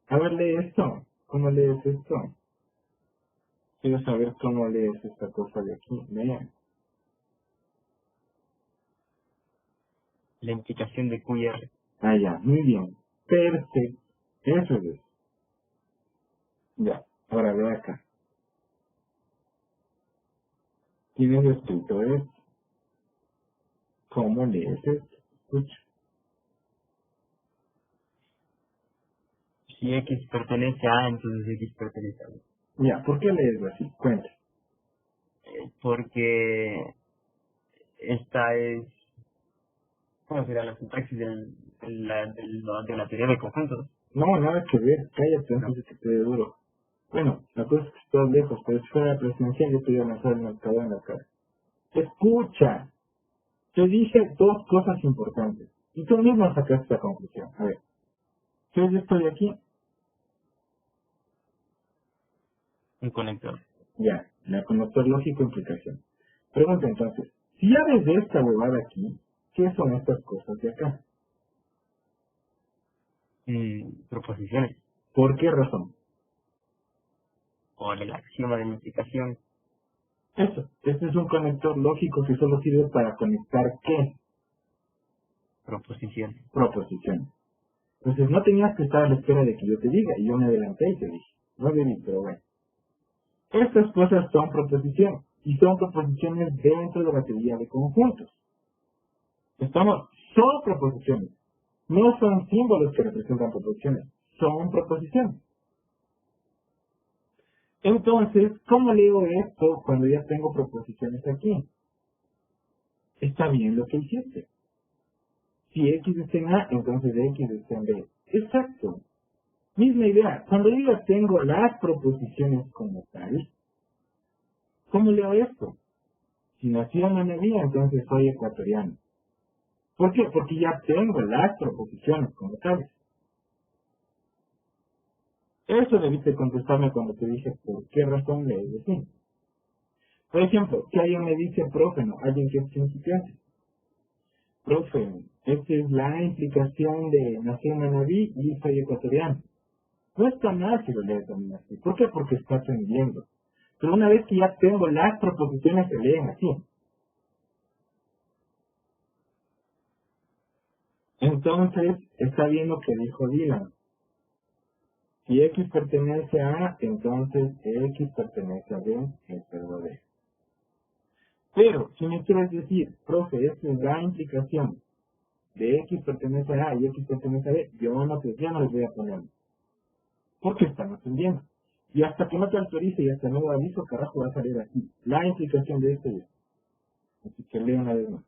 A ver, lee esto. ¿Cómo lees esto? Quiero saber cómo lees esta cosa de aquí. Vean. la implicación de Q y R. Ah, ya. Muy bien. Perfecto. Eso es. Ya. Ahora ve acá. Tienes escrito esto. ¿Cómo lees esto? Escucha. Si X pertenece a, entonces X pertenece a B. Ya. ¿Por qué lees así? Cuenta. Porque esta es, ¿cómo será la sintaxis de la teoría de conjuntos? No, nada que ver. Cállate No. antes de que te dé duro. Bueno, la cosa es que estás lejos, pero si fuera presencial yo te iba a lanzar el marcador en la cara. Escucha, te dije dos cosas importantes y tú mismo sacaste esta conclusión. A ver, ¿qué yo estoy aquí? Un conector. Ya, la conector lógico implicación. Pregunta entonces, si ya ves de esta huevada aquí, ¿qué son estas cosas de acá? Proposiciones. ¿Por qué razón? Por el axioma de la implicación. Eso, este es un conector lógico que solo sirve para conectar ¿qué? Proposiciones. Proposición. Entonces no tenías que estar a la espera de que yo te diga, y yo me adelanté y te dije. No debí, pero bueno. Estas cosas son proposiciones, y son proposiciones dentro de la teoría de conjuntos. Son proposiciones. No son símbolos que representan proposiciones, son proposiciones. Entonces, ¿cómo leo esto cuando ya tengo proposiciones aquí? Está bien lo que hiciste. Si X está en A, entonces X está en B. Exacto. Misma idea. Cuando yo ya tengo las proposiciones como tal, ¿cómo leo esto? Si nací en Manabí, entonces soy ecuatoriano. ¿Por qué? Porque ya tengo las proposiciones como tales. Eso debiste contestarme cuando te dije por qué razón lees así. Por ejemplo, si alguien me dice prófeno, alguien que es principiante. Prófeno, esta es la implicación de nací en Manabí y soy ecuatoriano. No está mal si lo lees también así. ¿Por qué? Porque está aprendiendo. Pero una vez que ya tengo las proposiciones se leen así. Entonces, está bien lo que dijo Dylan. Si X pertenece a A, entonces X pertenece a B, es verdadero. Pero, si me quieres decir, profe, esta es la implicación de X pertenece a A y X pertenece a B, yo no les voy a poner. Porque están aprendiendo. Y hasta que no te autorice y hasta nuevo aviso, carajo, va a salir aquí. La implicación de esto y esto. Así que leo una vez más.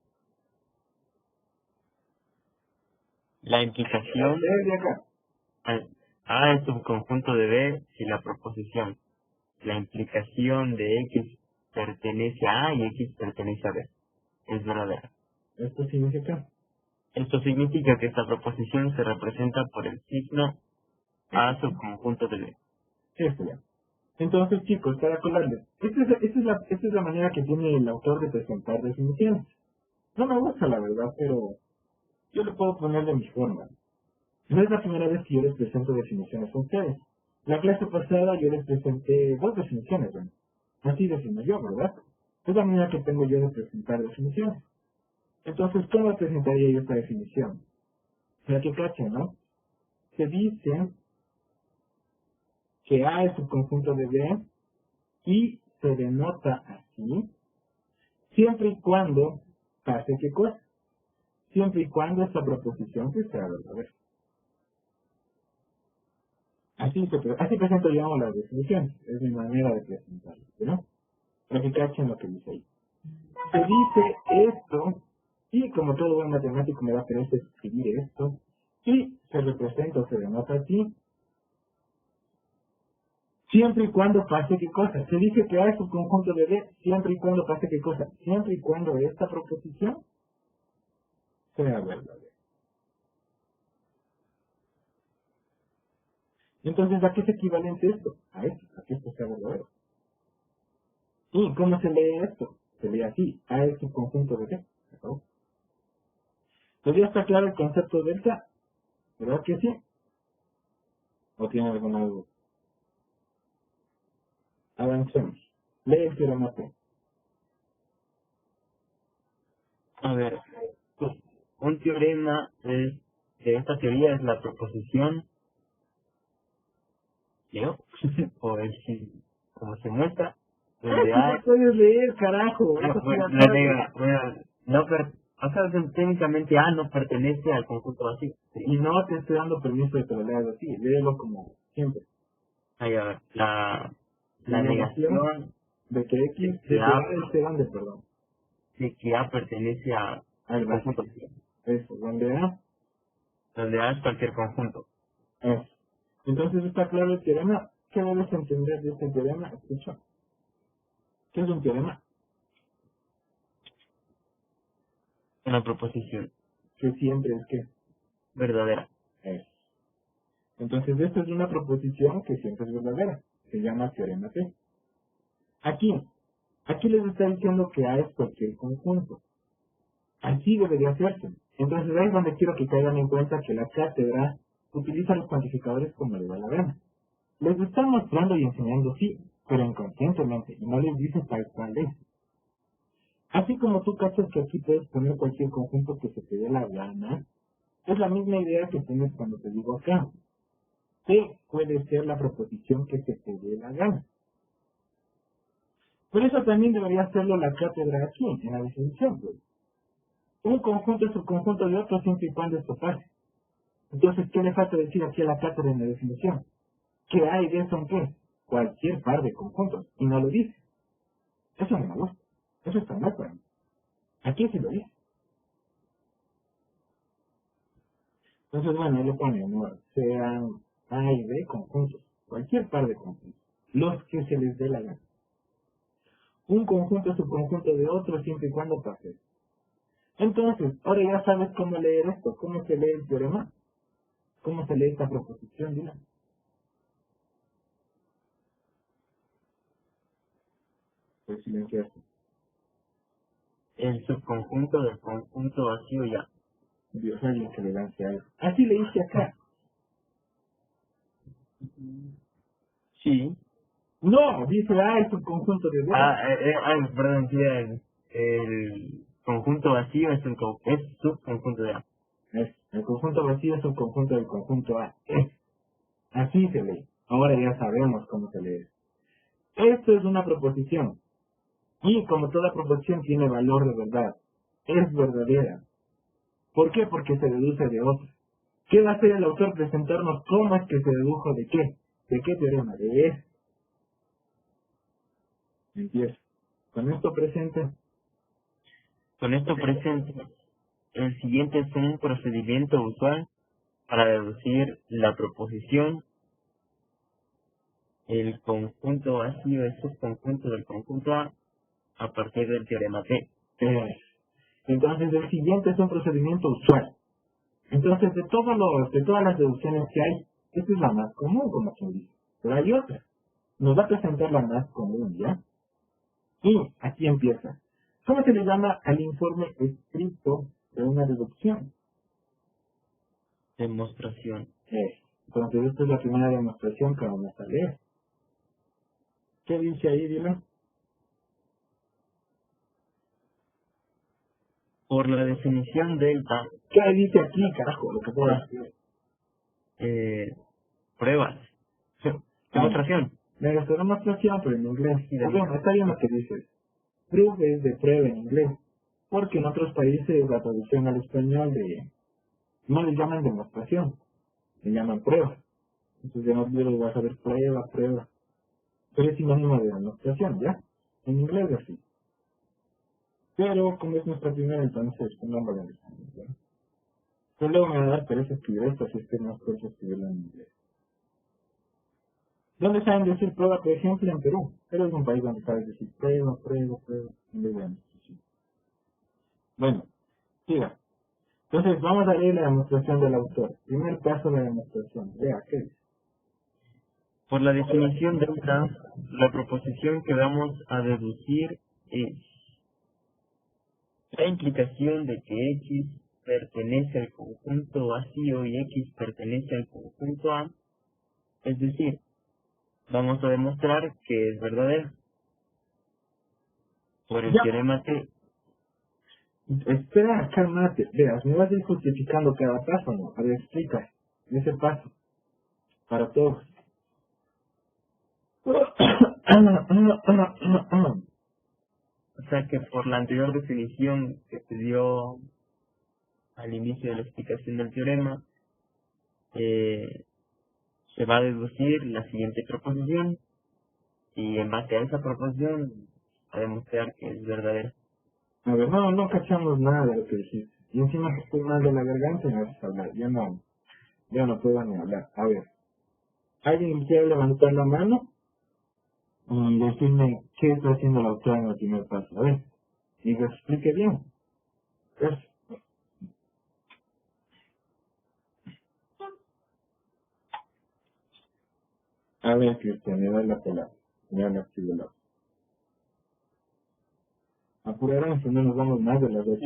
La implicación Lee de acá. A es subconjunto de B si la proposición. La implicación de X pertenece a A y X pertenece a B. Es verdadera. Esto significa. Esto significa que esta proposición se representa por el signo A subconjunto de B. Esto ya. Entonces, chicos, para acordarles, esta es la manera que tiene el autor de presentar definiciones. No me gusta, la verdad, pero yo le puedo poner de mi forma. No es la primera vez que yo les presento definiciones a ustedes. La clase pasada yo les presenté 2 definiciones, bueno. Así defino yo, ¿verdad? Es la manera que tengo yo de presentar definiciones. Entonces, ¿cómo presentaría yo esta definición? Para que cachen, ¿no? Se dice que A es subconjunto de B y se denota así, siempre y cuando pase qué cosa, siempre y cuando esta proposición que sea verdadera. Así presento yo las definiciones, es mi manera de presentarlo, ¿no? Para que cachen lo que dice ahí. Se dice esto, y como todo buen matemático me da pereza escribir esto, y se representa o se denota así, siempre y cuando pase qué cosa. Se dice que A es un conjunto de B, siempre y cuando pase qué cosa. Siempre y cuando esta proposición sea verdadera. Entonces, ¿a qué es equivalente esto? A esto, a que esto sea verdadero. ¿Y cómo se lee esto? Se lee así, A es un conjunto de B. ¿No? ¿Todavía está claro el concepto de delta? ¿Verdad que sí? ¿O tiene alguna duda? Avancemos. Lee el teorema P. A ver, pues, un teorema es, de esta teoría es la proposición, ¿no? O es como se muestra, donde ¡Ah, hay... no puedes leer, carajo! Bueno, Eso bueno, sí la sabes. o sea, técnicamente A no pertenece al conjunto así. Y no te estoy dando permiso de que lo leas así. Léelo como siempre. Ahí, a ver, La la negación negación de que X, de de que A es grande, perdón. que A pertenece Al al conjunto vacío. así, Eso, donde A, donde A es cualquier conjunto. eso. Entonces está claro el teorema. ¿Qué debes entender de este teorema? Escucha. ¿Qué es un teorema? Una proposición Que siempre es que verdadera. es. Entonces esto es una proposición que siempre es verdadera. Se llama teorema P. Aquí les está diciendo que A es cualquier conjunto. Así debería hacerse. Entonces ahí es donde quiero que caigan en cuenta que la cátedra utiliza los cuantificadores como le da la gana. Les están mostrando y enseñando sí, pero inconscientemente, y no les dice tal cual es. Así como tú cachas que aquí puedes poner cualquier conjunto que se te dé la gana, es la misma idea que tienes cuando te digo acá. P puede ser la proposición que se te dé la gana. Por eso también debería hacerlo la cátedra aquí, en la definición. Pues. Un conjunto es subconjunto de otro siempre y cuando esto pase. Entonces, ¿qué le falta decir aquí a la cátedra en la definición? Que A y B son ¿qué? Cualquier par de conjuntos. Y no lo dice. Eso no me gusta. Eso está mal para mí. Aquí sí lo dice. Entonces, bueno, le pone, ¿no? Sean A y B conjuntos. Cualquier par de conjuntos. Los que se les dé la gana. Un conjunto es subconjunto de otro siempre y cuando pase. Entonces, ahora ya sabes cómo leer esto. ¿Cómo se lee el teorema? ¿Cómo se lee esta proposición? Dile. Pues silenciaste. El subconjunto del conjunto vacío ya. Dios, alguien que le lance algo. Así le hice acá. Sí. No, dice A es un conjunto de B. Perdón, sí, el conjunto vacío es es subconjunto de A. El conjunto vacío es un conjunto del conjunto A. Así se lee. Ahora ya sabemos cómo se lee. Esto es una proposición. Y como toda proposición tiene valor de verdad. Es verdadera. ¿Por qué? Porque se deduce de otra. ¿Qué va a hacer el autor? Presentarnos cómo es que se dedujo de qué. ¿De qué teorema? De esto. Empieza. Con esto presente. Con esto presente, el siguiente es un procedimiento usual para deducir la proposición. El conjunto vacío es subconjunto del conjunto a partir del teorema T. Entonces el siguiente es un procedimiento usual. Entonces de todas las deducciones que hay, esta es la más común, como quien dice. Pero hay otra. Nos va a presentar la más común, ¿ya? Y aquí empieza. ¿Cómo se le llama al informe escrito de una deducción? Demostración. Entonces esta es la primera demostración que vamos a leer. ¿Qué dice ahí, dilo? Por la definición delta, ¿Qué dice aquí, carajo? Lo que puedo decir. pruebas. Demostración. Me gastó demostración, pero en inglés. Sí, Bueno, está bien lo que dices. Proof es de prueba en inglés. Porque en otros países la traducción al español no le llaman demostración, le llaman prueba. Entonces ya no quiero vas a ver prueba. Pero es sinónimo de demostración, ¿ya? En inglés es así. Pero como es nuestra primera, entonces pongámoslo en español, ¿ya? Pero luego me va a dar pereza escribir esto, así es que no puedo escribirlo en inglés. ¿Dónde saben decir prueba, por ejemplo? En Perú. Pero es un país donde sabes decir prueba, en vez de demostración. Bueno, siga. Entonces vamos a leer la demostración del autor. Primer paso de la demostración. Vea, ¿qué es? Por la definición delta, la proposición que vamos a deducir es la implicación de que X pertenece al conjunto vacío y X pertenece al conjunto A. Es decir, vamos a demostrar que es verdadero por el Ya. teorema T. Espera, cálmate. Veas, me vas a ir justificando cada paso, ¿no? A ver, explica. Ese paso. Para todos. O sea que por la anterior definición que se dio al inicio de la explicación del teorema, se va a deducir la siguiente proposición y en base a esa proposición a demostrar que es verdadero. A ver, no cachamos nada de lo que dijiste. Y encima que estoy mal de la garganta y me vas a hablar. Ya no puedo ni hablar. A ver, ¿alguien quiere levantar la mano y decirme qué está haciendo la autora en el primer paso? A ver, y que explique bien. Es, a ver, Cristian, me da la palabra. Me da la actividad. Apurarán si no nos vamos más de las 8.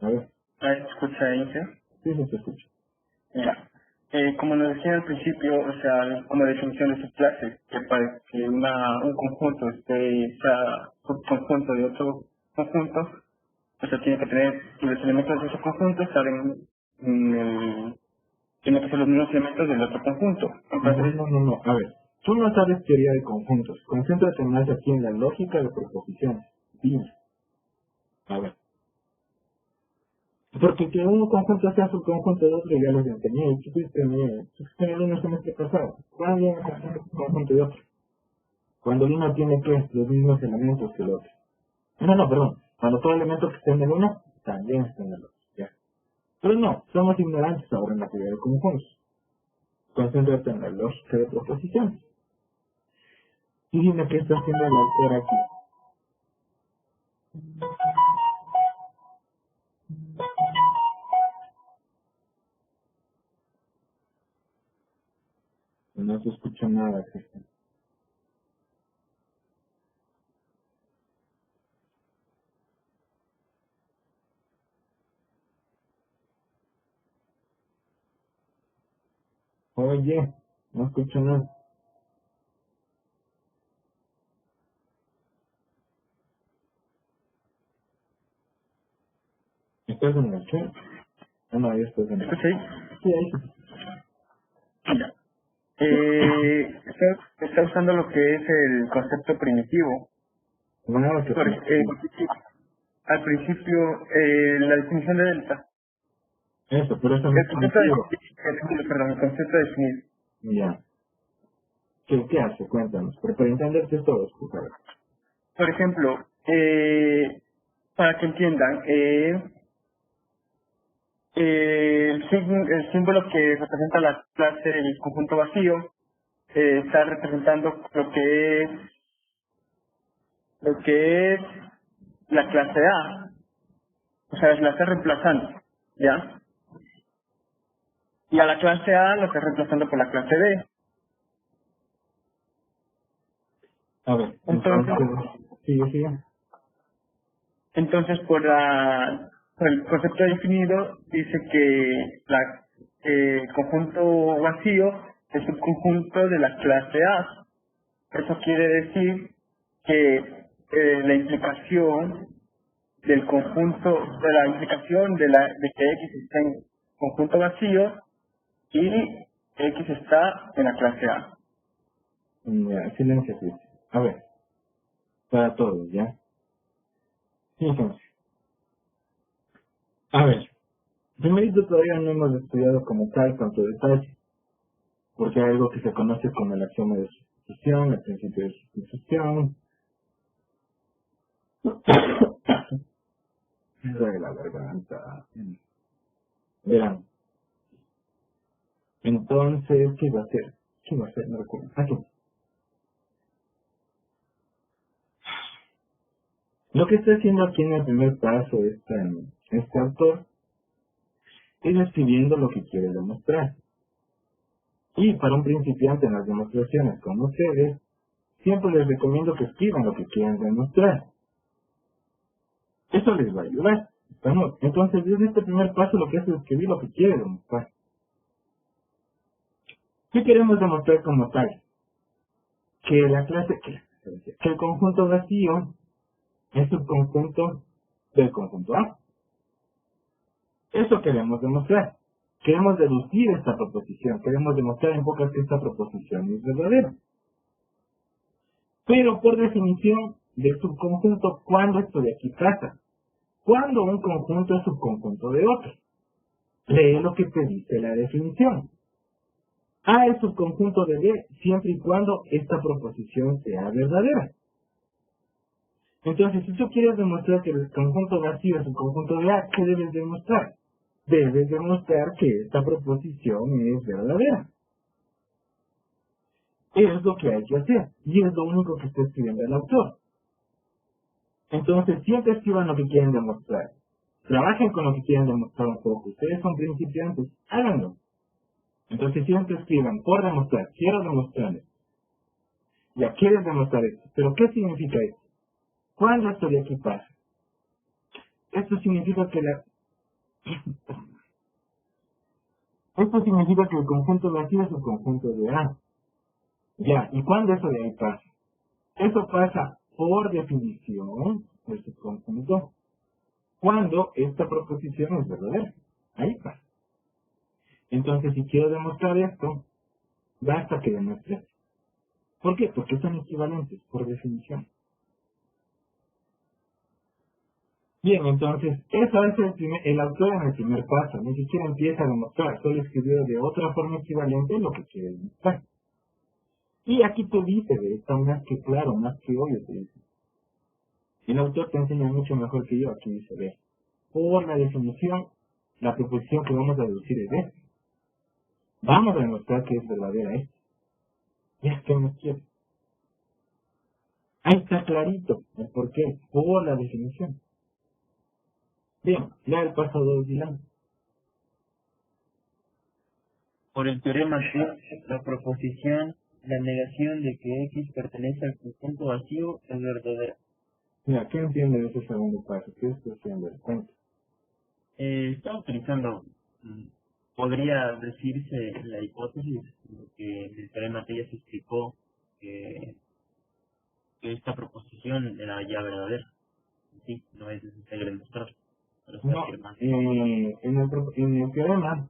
A ver, ¿Me escucha ahí, sí? sí se te escucha. Ya. Como nos decía al principio, o sea, como definición de su clase, que para que un conjunto sea subconjunto de otro conjunto, o sea, tiene que tener los elementos de ese conjunto, tiene que ser los mismos elementos del otro conjunto. Entonces, No. A ver, tú no sabes teoría de conjuntos. Concéntrate más aquí en la lógica de proposiciones. Dime. A ver. Porque que un conjunto sea subconjunto de otro ya lo enseñé. Y tú fuiste en el uno semestre pasado. ¿Cuándo viene un conjunto de otro? Cuando el uno tiene que los mismos elementos que el otro. No, perdón. Cuando todo elemento que esté en el uno también está en el otro. Ya. Pero no, somos ignorantes ahora en la teoría de conjuntos. Concéntrate en la lógica de proposiciones. Y dime qué está haciendo el autor aquí. No se escucha nada, Cristian. Oye, No escucho nada. ¿Estás en el chat? Ah, no, ya estás en el chat. ¿Sí? Sí, ahí sí. Ya. Está usando lo que es el concepto primitivo. No, que Al principio, la definición de delta. eso, pero eso no es primitivo. El concepto definido. Ya. ¿Qué hace? Cuéntanos. Pero para entenderte todo, escuchar. Por ejemplo, para que entiendan, el símbolo que representa la clase del conjunto vacío está representando lo que es la clase A, o sea, la está reemplazando, ¿ya? Y a la clase A la está reemplazando por la clase B. A ver, Entonces, sigue. entonces por el concepto definido dice que el conjunto vacío es un conjunto de la clase A. Eso quiere decir que la implicación del conjunto, de la implicación de que X está en conjunto vacío y X está en la clase A. Ya, silencio, sí. A ver, para todos, ¿ya? Entonces, a ver, primerito todavía no hemos estudiado como tal tanto detalle, porque hay algo que se conoce como el axioma de sustitución, el principio de sustitución. Me duele la garganta. Verán. Entonces, ¿qué iba a hacer? No recuerdo. Aquí. Lo que está haciendo aquí en el primer paso este autor es escribiendo lo que quiere demostrar. Y para un principiante en las demostraciones como ustedes, siempre les recomiendo que escriban lo que quieren demostrar. Eso les va a ayudar. ¿Estamos? Entonces, desde este primer paso lo que hace es escribir lo que quiere demostrar. ¿Qué queremos demostrar como tal? Que el conjunto vacío es subconjunto del conjunto A. Eso queremos demostrar. Queremos deducir esta proposición. Queremos demostrar en pocas que esta proposición es verdadera. Pero por definición de subconjunto, ¿cuándo esto de aquí pasa? Cuando un conjunto es subconjunto de otro. Lee lo que te dice la definición. A es subconjunto de B siempre y cuando esta proposición sea verdadera. Entonces, si tú quieres demostrar que el conjunto vacío es un conjunto de A, ¿qué debes demostrar? Debes demostrar que esta proposición es verdadera. Es lo que hay que hacer, y es lo único que está escribiendo el autor. Entonces, siempre escriban lo que quieren demostrar. Trabajen con lo que quieren demostrar un poco. Ustedes son principiantes, háganlo. Entonces, siempre escriban, por demostrar, quiero demostrar esto. Ya quieres demostrar esto. ¿Pero qué significa esto? ¿Cuándo esto de aquí pasa? Esto significa que el conjunto vacío es un conjunto de A. Ya, ¿y cuándo eso de ahí pasa? Eso pasa por definición del subconjunto cuando esta proposición es verdadera. Ahí pasa. Entonces, si quiero demostrar esto, basta que demuestre esto. ¿Por qué? Porque son equivalentes, por definición. Bien, entonces, eso es el autor en el primer paso. Ni siquiera empieza a demostrar, solo escribió de otra forma equivalente lo que quiere demostrar. Y aquí te dice, está más que claro, más que obvio te dice. El autor te enseña mucho mejor que yo, aquí dice, ve. Por la definición, la proposición que vamos a deducir es esta. Vamos a demostrar que es verdadera esta. Ya que nos quiere. Ahí está clarito el por qué, por la definición. Bien, ya el paso 2, Dylan. Por el teorema Q, la proposición, la negación de que X pertenece al conjunto vacío es verdadera. Mira, ¿qué entiende de ese segundo paso? ¿Qué está haciendo el cuento? Está utilizando podría decirse la hipótesis, que el teorema T ya se explicó que esta proposición era ya verdadera. Sí, no es necesario demostrar, pero se No, afirma. en el teorema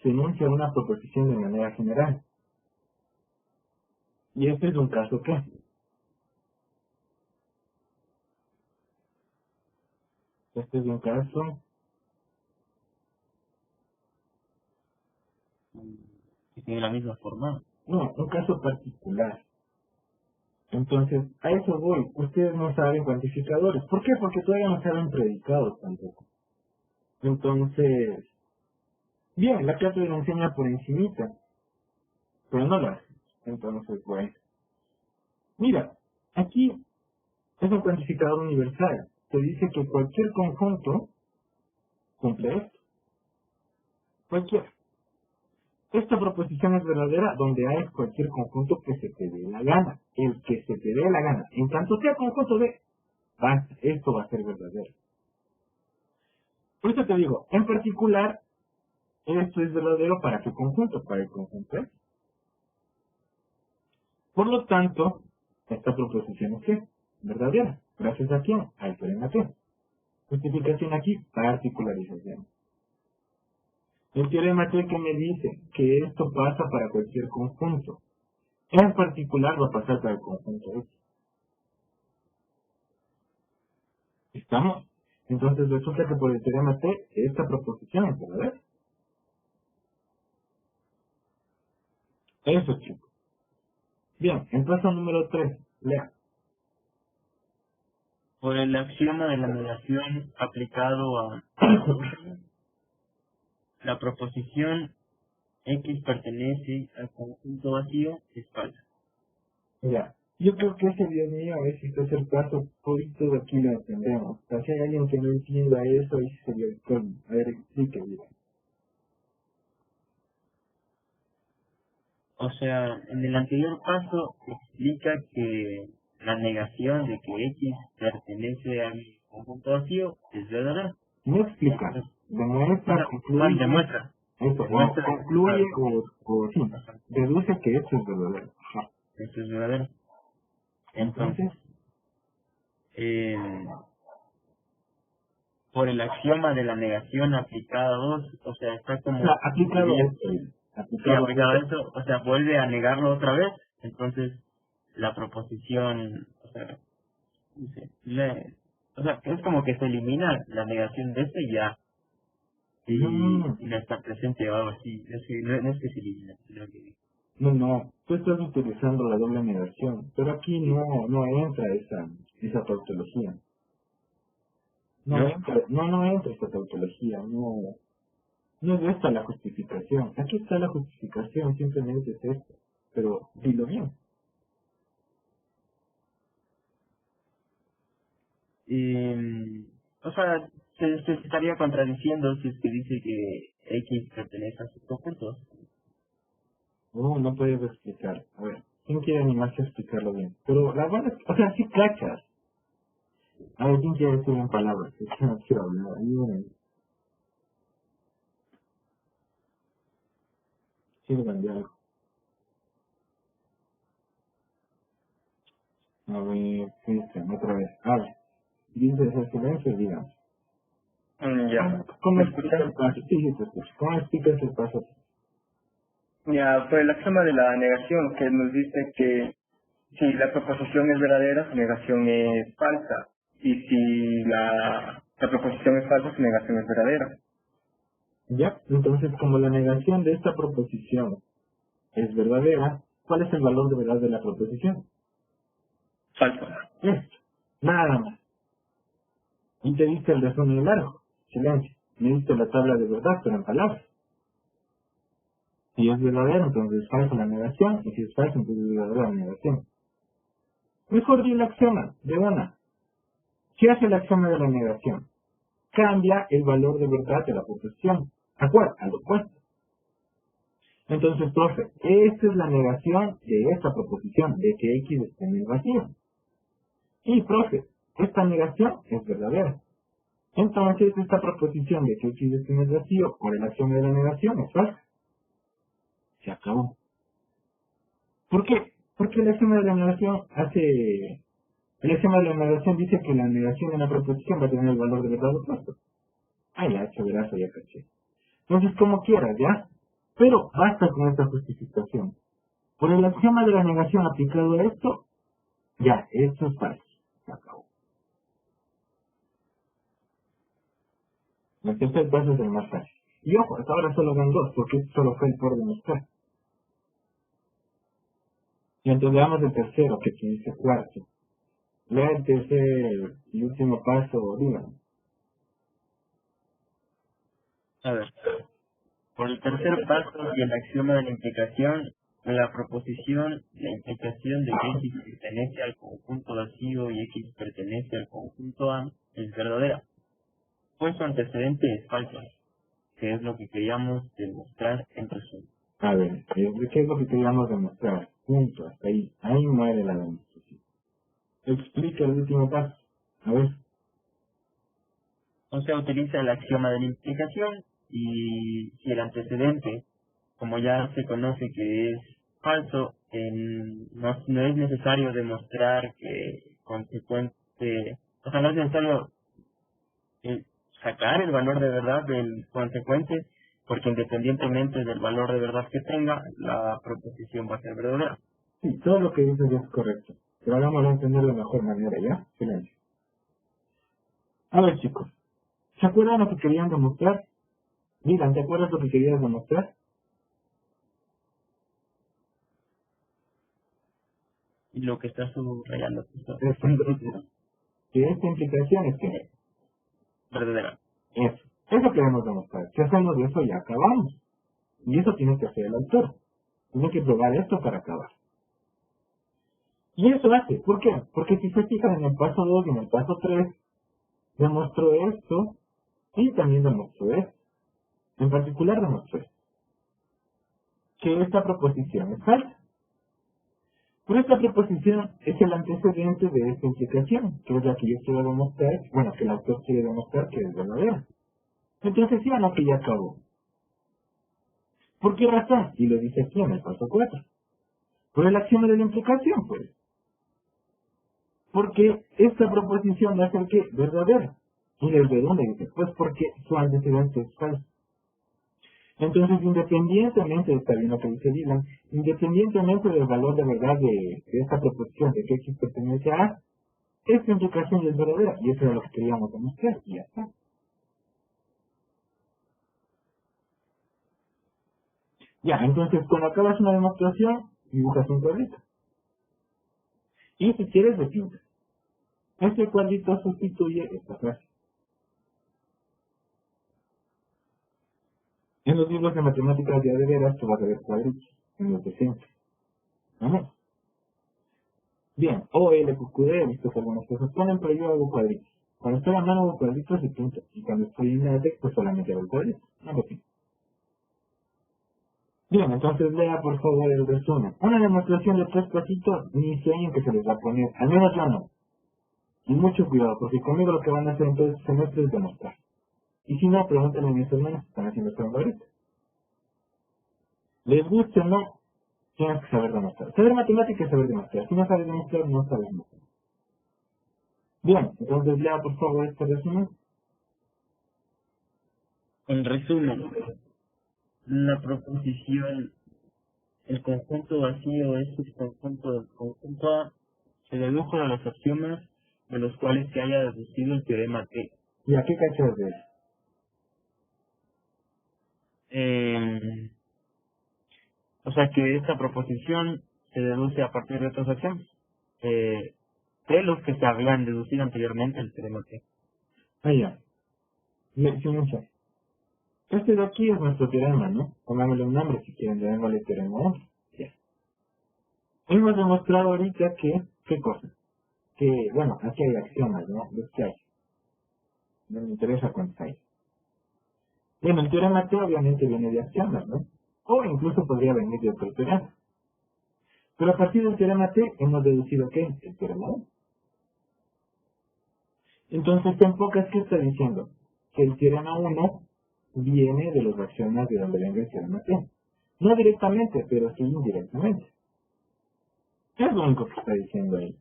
se enuncia una proposición de manera general. Y este es un caso que este es un caso Que tiene la misma forma. no, un caso particular. Entonces, a eso voy. Ustedes no saben cuantificadores. ¿Por qué? Porque todavía no saben predicados tampoco. Entonces, bien, la clase lo enseña por encimita, pero no lo hace. Entonces, bueno. Mira, aquí es un cuantificador universal. Te dice que cualquier conjunto cumple esto. Cualquier. Esta proposición es verdadera donde hay cualquier conjunto que se te dé la gana. El que se te dé la gana. En tanto sea conjunto de, basta, esto va a ser verdadero. Por eso te digo, en particular, esto es verdadero para qué conjunto, para el conjunto S. Por lo tanto, esta proposición es ¿qué? Verdadera. Gracias a quién? Al teorema T. Justificación aquí, particularización. El teorema T que me dice que esto pasa para cualquier conjunto. En particular va a pasar para el conjunto S. ¿Estamos? Entonces resulta que por el teorema T, esta proposición es verdadera. Eso, chicos. Bien, el paso número 3. Lea. Por el axioma de la negación aplicado a la proposición X pertenece al conjunto vacío es falsa. Ya. Yo creo que ese, Dios mío, a ver si es el caso, todito de aquí lo entendemos. O sea, si hay alguien que no entienda eso, ahí sería el colmo. A ver, explique, mira. O sea, en el anterior paso explica que la negación de que X pertenece al conjunto vacío es verdadera. No explica. Demuestra, concluye. Demuestra. Eso, Demuestra. o concluye sí. Ajá. Deduce que esto es verdadero. Ajá. Esto es verdadero. Entonces, por el axioma de la negación aplicada a 2, o sea, está como... O sea, aplicado a esto. Sí, aplicado a esto, o sea, vuelve a negarlo otra vez, entonces la proposición, o sea, no sé, o sea, es como que se elimina la negación de este y ya, y no está presente o algo así, no es que se elimina, sino que... No, tú estás utilizando la doble negación, pero aquí no entra esa tautología. No entra esta tautología, no es esta la justificación. Aquí está la justificación, simplemente es esto. Pero dilo bien. O sea, se estaría contradiciendo si es que dice que X pertenece a sus conjuntos. No puedes explicar. A ver, ¿quién quiere animarse a explicarlo bien? Pero la verdad es, o sea, sí cachas. A ver, ¿quién quiere decir en palabras? Es que no quiero hablar. Ayúdenme. Sirvan de algo. A ver, Cristian, otra vez. A ver, dice ese silencio, digamos. Ya. ¿Cómo ¿Me explicas escuchas? el paso? Sí, te escucho. ¿Cómo explicas el paso? Ya, por el axioma de la negación, que nos dice que si la proposición es verdadera, su negación es falsa. Y si la proposición es falsa, su negación es verdadera. Ya, entonces como la negación de esta proposición es verdadera, ¿cuál es el valor de verdad de la proposición? Falso. Esto, nada más. Y te diste el resumen largo, silencio. Me diste la tabla de verdad, pero en palabras. Si es verdadero, entonces es falsa la negación, y si es falso, entonces es verdadera la negación. Mejor di el axioma, de una. ¿Qué hace el axioma de la negación? Cambia el valor de verdad de la proposición. ¿A cuál? Al opuesto. Entonces, profe, esta es la negación de esta proposición, de que X está en el vacío. Y, profe, esta negación es verdadera. Entonces, esta proposición de que X es un vacío por el axioma de la negación es falsa. Se acabó. ¿Por qué? Porque el axioma de la negación el axioma de la negación dice que la negación de una proposición va a tener el valor de verdad opuesto. Ah, ya, chéverazo, ya caché. Entonces, como quieras, ¿ya? Pero basta con esta justificación. Por el axioma de la negación aplicado a esto, ya, esto es falso. Se acabó. El tercer paso es el más fácil. Y ojo, hasta ahora solo van dos, porque esto solo fue el por demostrar. Y entonces veamos el tercero, que aquí dice cuarto. Lea el tercer y último paso, díganme. A ver, por el tercer paso y el axioma de la implicación, la proposición, la implicación de que X pertenece al conjunto vacío y X pertenece al conjunto A es verdadera, pues su antecedente es falso, que es lo que queríamos demostrar en resumen. A ver, ¿qué es lo que queríamos demostrar? Punto, hasta ahí. Ahí muere la demostración. Explica el último paso. A ver. O sea, utiliza el axioma de la implicación y si el antecedente, como ya se conoce que es falso, no es necesario demostrar que consecuente, o sea, no es necesario sacar el valor de verdad del consecuente, porque independientemente del valor de verdad que tenga, la proposición va a ser verdadera. Sí, todo lo que dices es correcto. Pero hagámoslo entender de mejor manera, ¿ya? Silencio. A ver, chicos. ¿Se acuerdan lo que querían demostrar? Miran, ¿te acuerdas lo que querías demostrar? Y lo que está subrayando Que esta implicación es que verdadera. eso queremos demostrar. Si hacemos eso, ya acabamos. Y eso tiene que hacer el autor. Tiene que probar esto para acabar. Y eso hace. ¿Por qué? Porque si se fijan en el paso 2 y en el paso 3, demostró esto y también demostró esto. En particular demostró esto. Que esta proposición es falsa. Pero esta proposición es el antecedente de esta implicación, que es la que yo quiero demostrar, bueno, que el autor quiere demostrar que es verdadera. Entonces ya no, que ya acabó. ¿Por qué razón? Y lo dice aquí en el paso 4. Por el axioma de la implicación, pues. Porque esta proposición va a ser que verdadera. ¿Y desde dónde dice? Pues porque su antecedente es falso. Entonces, independientemente, está bien lo que dice Dylan, independientemente del valor de verdad de esta proposición de que X pertenece a A, esta implicación ya es verdadera. Y eso era lo que queríamos demostrar. Y ya está. Ya, entonces, cuando acabas una demostración, dibujas un cuadrito. Y si quieres, lo pintas. Este cuadrito sustituye esta frase. En los libros de matemáticas ya de veras tú vas a ver cuadritos, en los de siempre. ¿Vamos? Bien, O, L, Q, D, he visto que algunas cosas ponen, pero yo hago cuadritos. Cuando estoy a mano hago cuadritos y punto. Y cuando estoy en la texto solamente hago cuadritos. No lo pinto. Bien, entonces lea por favor el resumen. Una demostración de 3 pasitos, ni sueñen que se les va a poner. Al menos yo no. Y mucho cuidado, porque conmigo lo que van a hacer en todo este semestre es demostrar. Y si no, pregúntenle a mis hermanos que están haciendo esto ahorita. Les guste o no, tienes que saber demostrar. Saber matemática es saber demostrar. Si no sabes demostrar, no sabes demostrar. Bien, entonces lea por favor este resumen. En resumen, la proposición, el conjunto vacío es el conjunto del conjunto A, se dedujo de los axiomas de los cuales se haya deducido el teorema T. ¿Y a qué cachas de eso? O sea que esta proposición se deduce a partir de otros axiomas, de los que se habían deducido anteriormente el teorema T. Ah, ya. Lección mucho. Este de aquí es nuestro teorema, ¿no? Pongámosle un nombre si quieren, llamémosle teorema 1. Ya. Hemos demostrado ahorita que, ¿qué cosa? Que, bueno, aquí hay axiomas, ¿no? Los que hay. No me interesa cuántos hay. Bueno, el teorema T obviamente viene de axiomas, ¿no? O incluso podría venir de otro teorema. Pero a partir del teorema T hemos deducido ¿qué? El teorema 1. Entonces, en pocas, ¿qué está diciendo? Que el teorema 1 viene de los axiomas de donde venga el teorema T. No directamente, pero sí indirectamente. Es lo único que está diciendo ahí.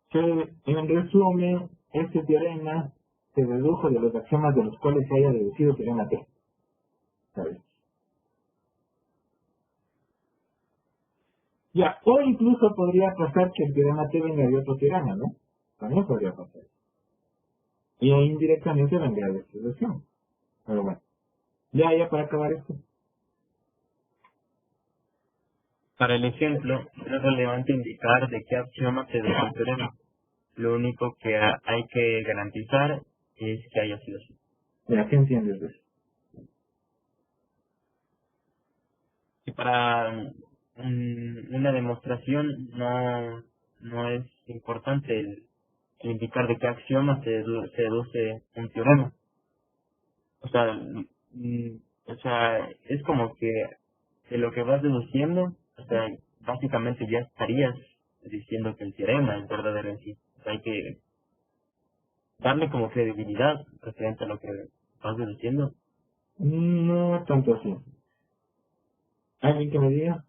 Que, en resumen, este teorema se dedujo de los axiomas de los cuales se haya deducido el teorema T. ¿Sabes? Ya, o incluso podría pasar que el teorema T venga de otro teorema, ¿no? También podría pasar. Y ahí indirectamente vendría de esta deducción. Pero bueno, ya para acabar esto. Para el ejemplo, es relevante indicar de qué axioma se deduce el teorema. Lo único que hay que garantizar es que haya sido así. Ya, ¿qué entiendes de eso? Y para una demostración no es importante el indicar de qué axioma se deduce un teorema. O sea, es como que de lo que vas deduciendo, o sea, básicamente ya estarías diciendo que el teorema es verdadero en sí. O sea, hay que darle como credibilidad referente a lo que vas deduciendo. No tanto así. ¿Alguien que me diga?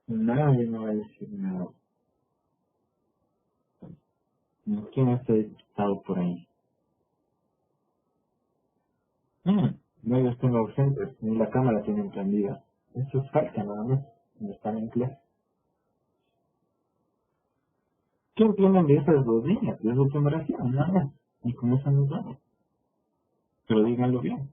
Nadie me va a decir nada. ¿Quién está estado por ahí? No, yo tengo ausentes, ni la cámara tiene encendida. Eso es falta nada más, no están en clase. ¿Qué entienden de esas dos líneas? De su numeración, nada más. Y con eso nos vamos. Pero díganlo bien.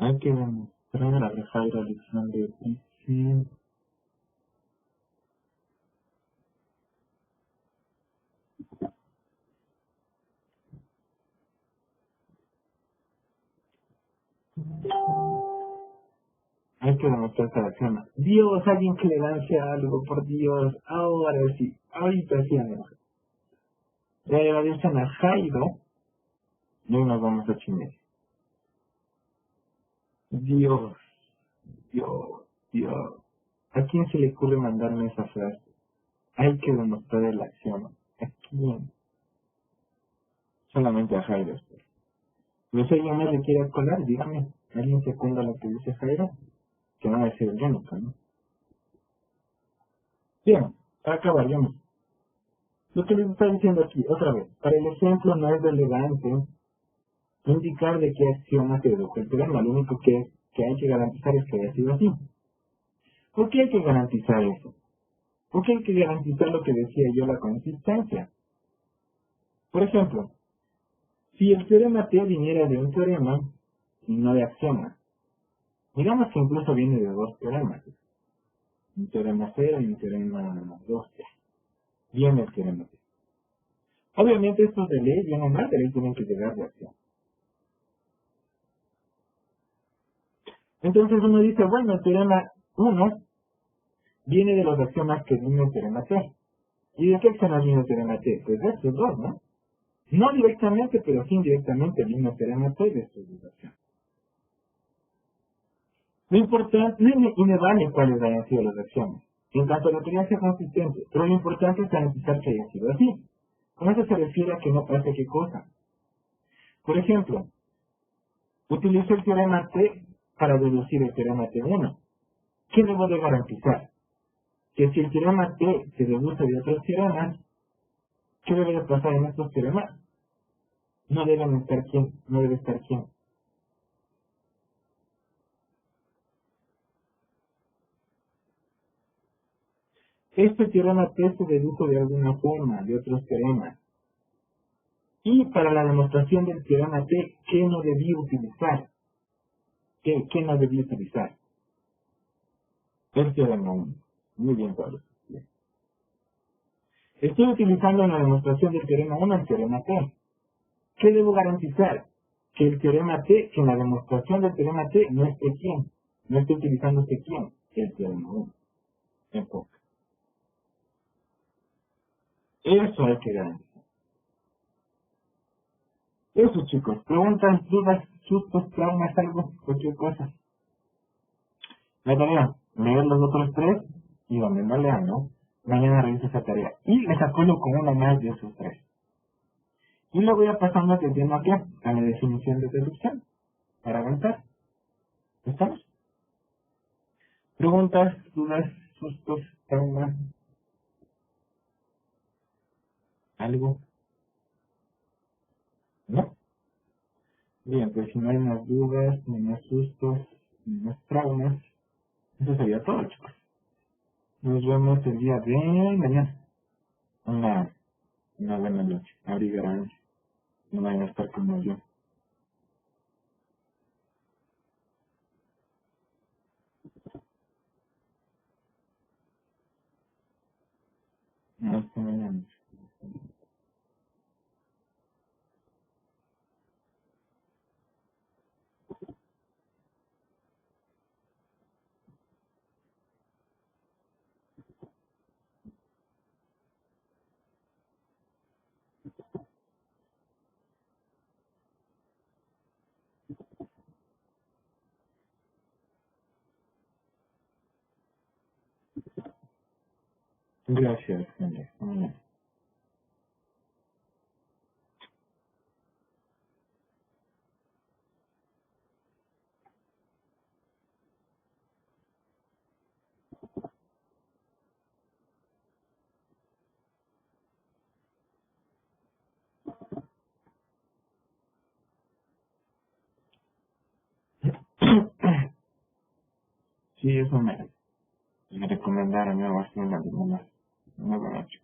Hay que demostrar a Jairo Alexander dice... Hay que demostrar cada acción. Dios, alguien que le lance algo, por Dios. Ahora sí, ahorita sí, amigos. Ya agradecen a Jairo. Y hoy nos vamos a chingar. Dios, Dios. ¿A quién se le ocurre mandarme esa frase? Hay que demostrar el acción. ¿A quién? Solamente a Jairo. Pero si alguien más le quiere colar, dígame. ¿Alguien se acuerda lo que dice Jairo? Que no va a ser el único, ¿no? Bien, para acabar, vamos. Lo que les está diciendo aquí, otra vez, para el ejemplo no es relevante indicar de qué axioma se dedujo el teorema. Lo único que hay que garantizar es que haya sido así. ¿Por qué hay que garantizar eso? ¿Por qué hay que garantizar lo que decía yo, la consistencia? Por ejemplo, si el teorema T viniera de un teorema y no de axioma, digamos que incluso viene de dos teoremas, un teorema 0 y un teorema 2, viene el teorema T. Obviamente estos de ley, bien o mal, de ley tienen que llegar de acción. Entonces uno dice, bueno, el teorema 1 viene de los axiomas que viene el teorema T. ¿Y de qué axiomas viene el teorema T? Pues de estos dos, ¿no? No directamente, pero sí indirectamente viene el teorema T de estos dos axiomas. Lo importante, y me vale cuáles hayan sido los axiomas. En cuanto a la teoría sea consistente, pero lo importante es garantizar que haya sido así. Con eso se refiere a que no pase qué cosa. Por ejemplo, utilizo el teorema T para deducir el teorema T1. ¿Qué debo de garantizar? Que si el teorema T se deduce de otros teoremas, ¿qué debe de pasar en estos teoremas? No deben estar quién, no debe estar quién. Este teorema T se dedujo de alguna forma de otros teoremas. Y para la demostración del teorema T, ¿qué no debí utilizar? ¿Qué no debí utilizar? El teorema 1. Muy bien, Pablo. Bien. Estoy utilizando en la demostración del teorema 1 el teorema T. ¿Qué debo garantizar? Que el teorema T, que en la demostración del teorema T no esté quién, No está utilizando este quién, el teorema 1. Enfoque. Eso hay que garantizar. Eso, chicos. Preguntas, dudas, sustos, traumas, algo, cualquier cosa. La tarea, leer los otros 3 y donde no lean, ¿no? Mañana reviso esa tarea. Y les acuerdo con una más de esos 3. Y lo voy a pasando atendiendo aquí a la definición de deducción para avanzar. ¿Estamos? Preguntas, dudas, sustos, traumas, algo, ¿no? Bien, pues si no hay más dudas, ni más sustos, ni más traumas, eso sería todo, chicos. Nos vemos el día de mañana. Una buena noche. Abrigarán. No vayan a estar como yo. Hasta mañana. Gracias, gente. Hasta mañana. Sí, eso me recomendaron. Me va a hacer una buena noche.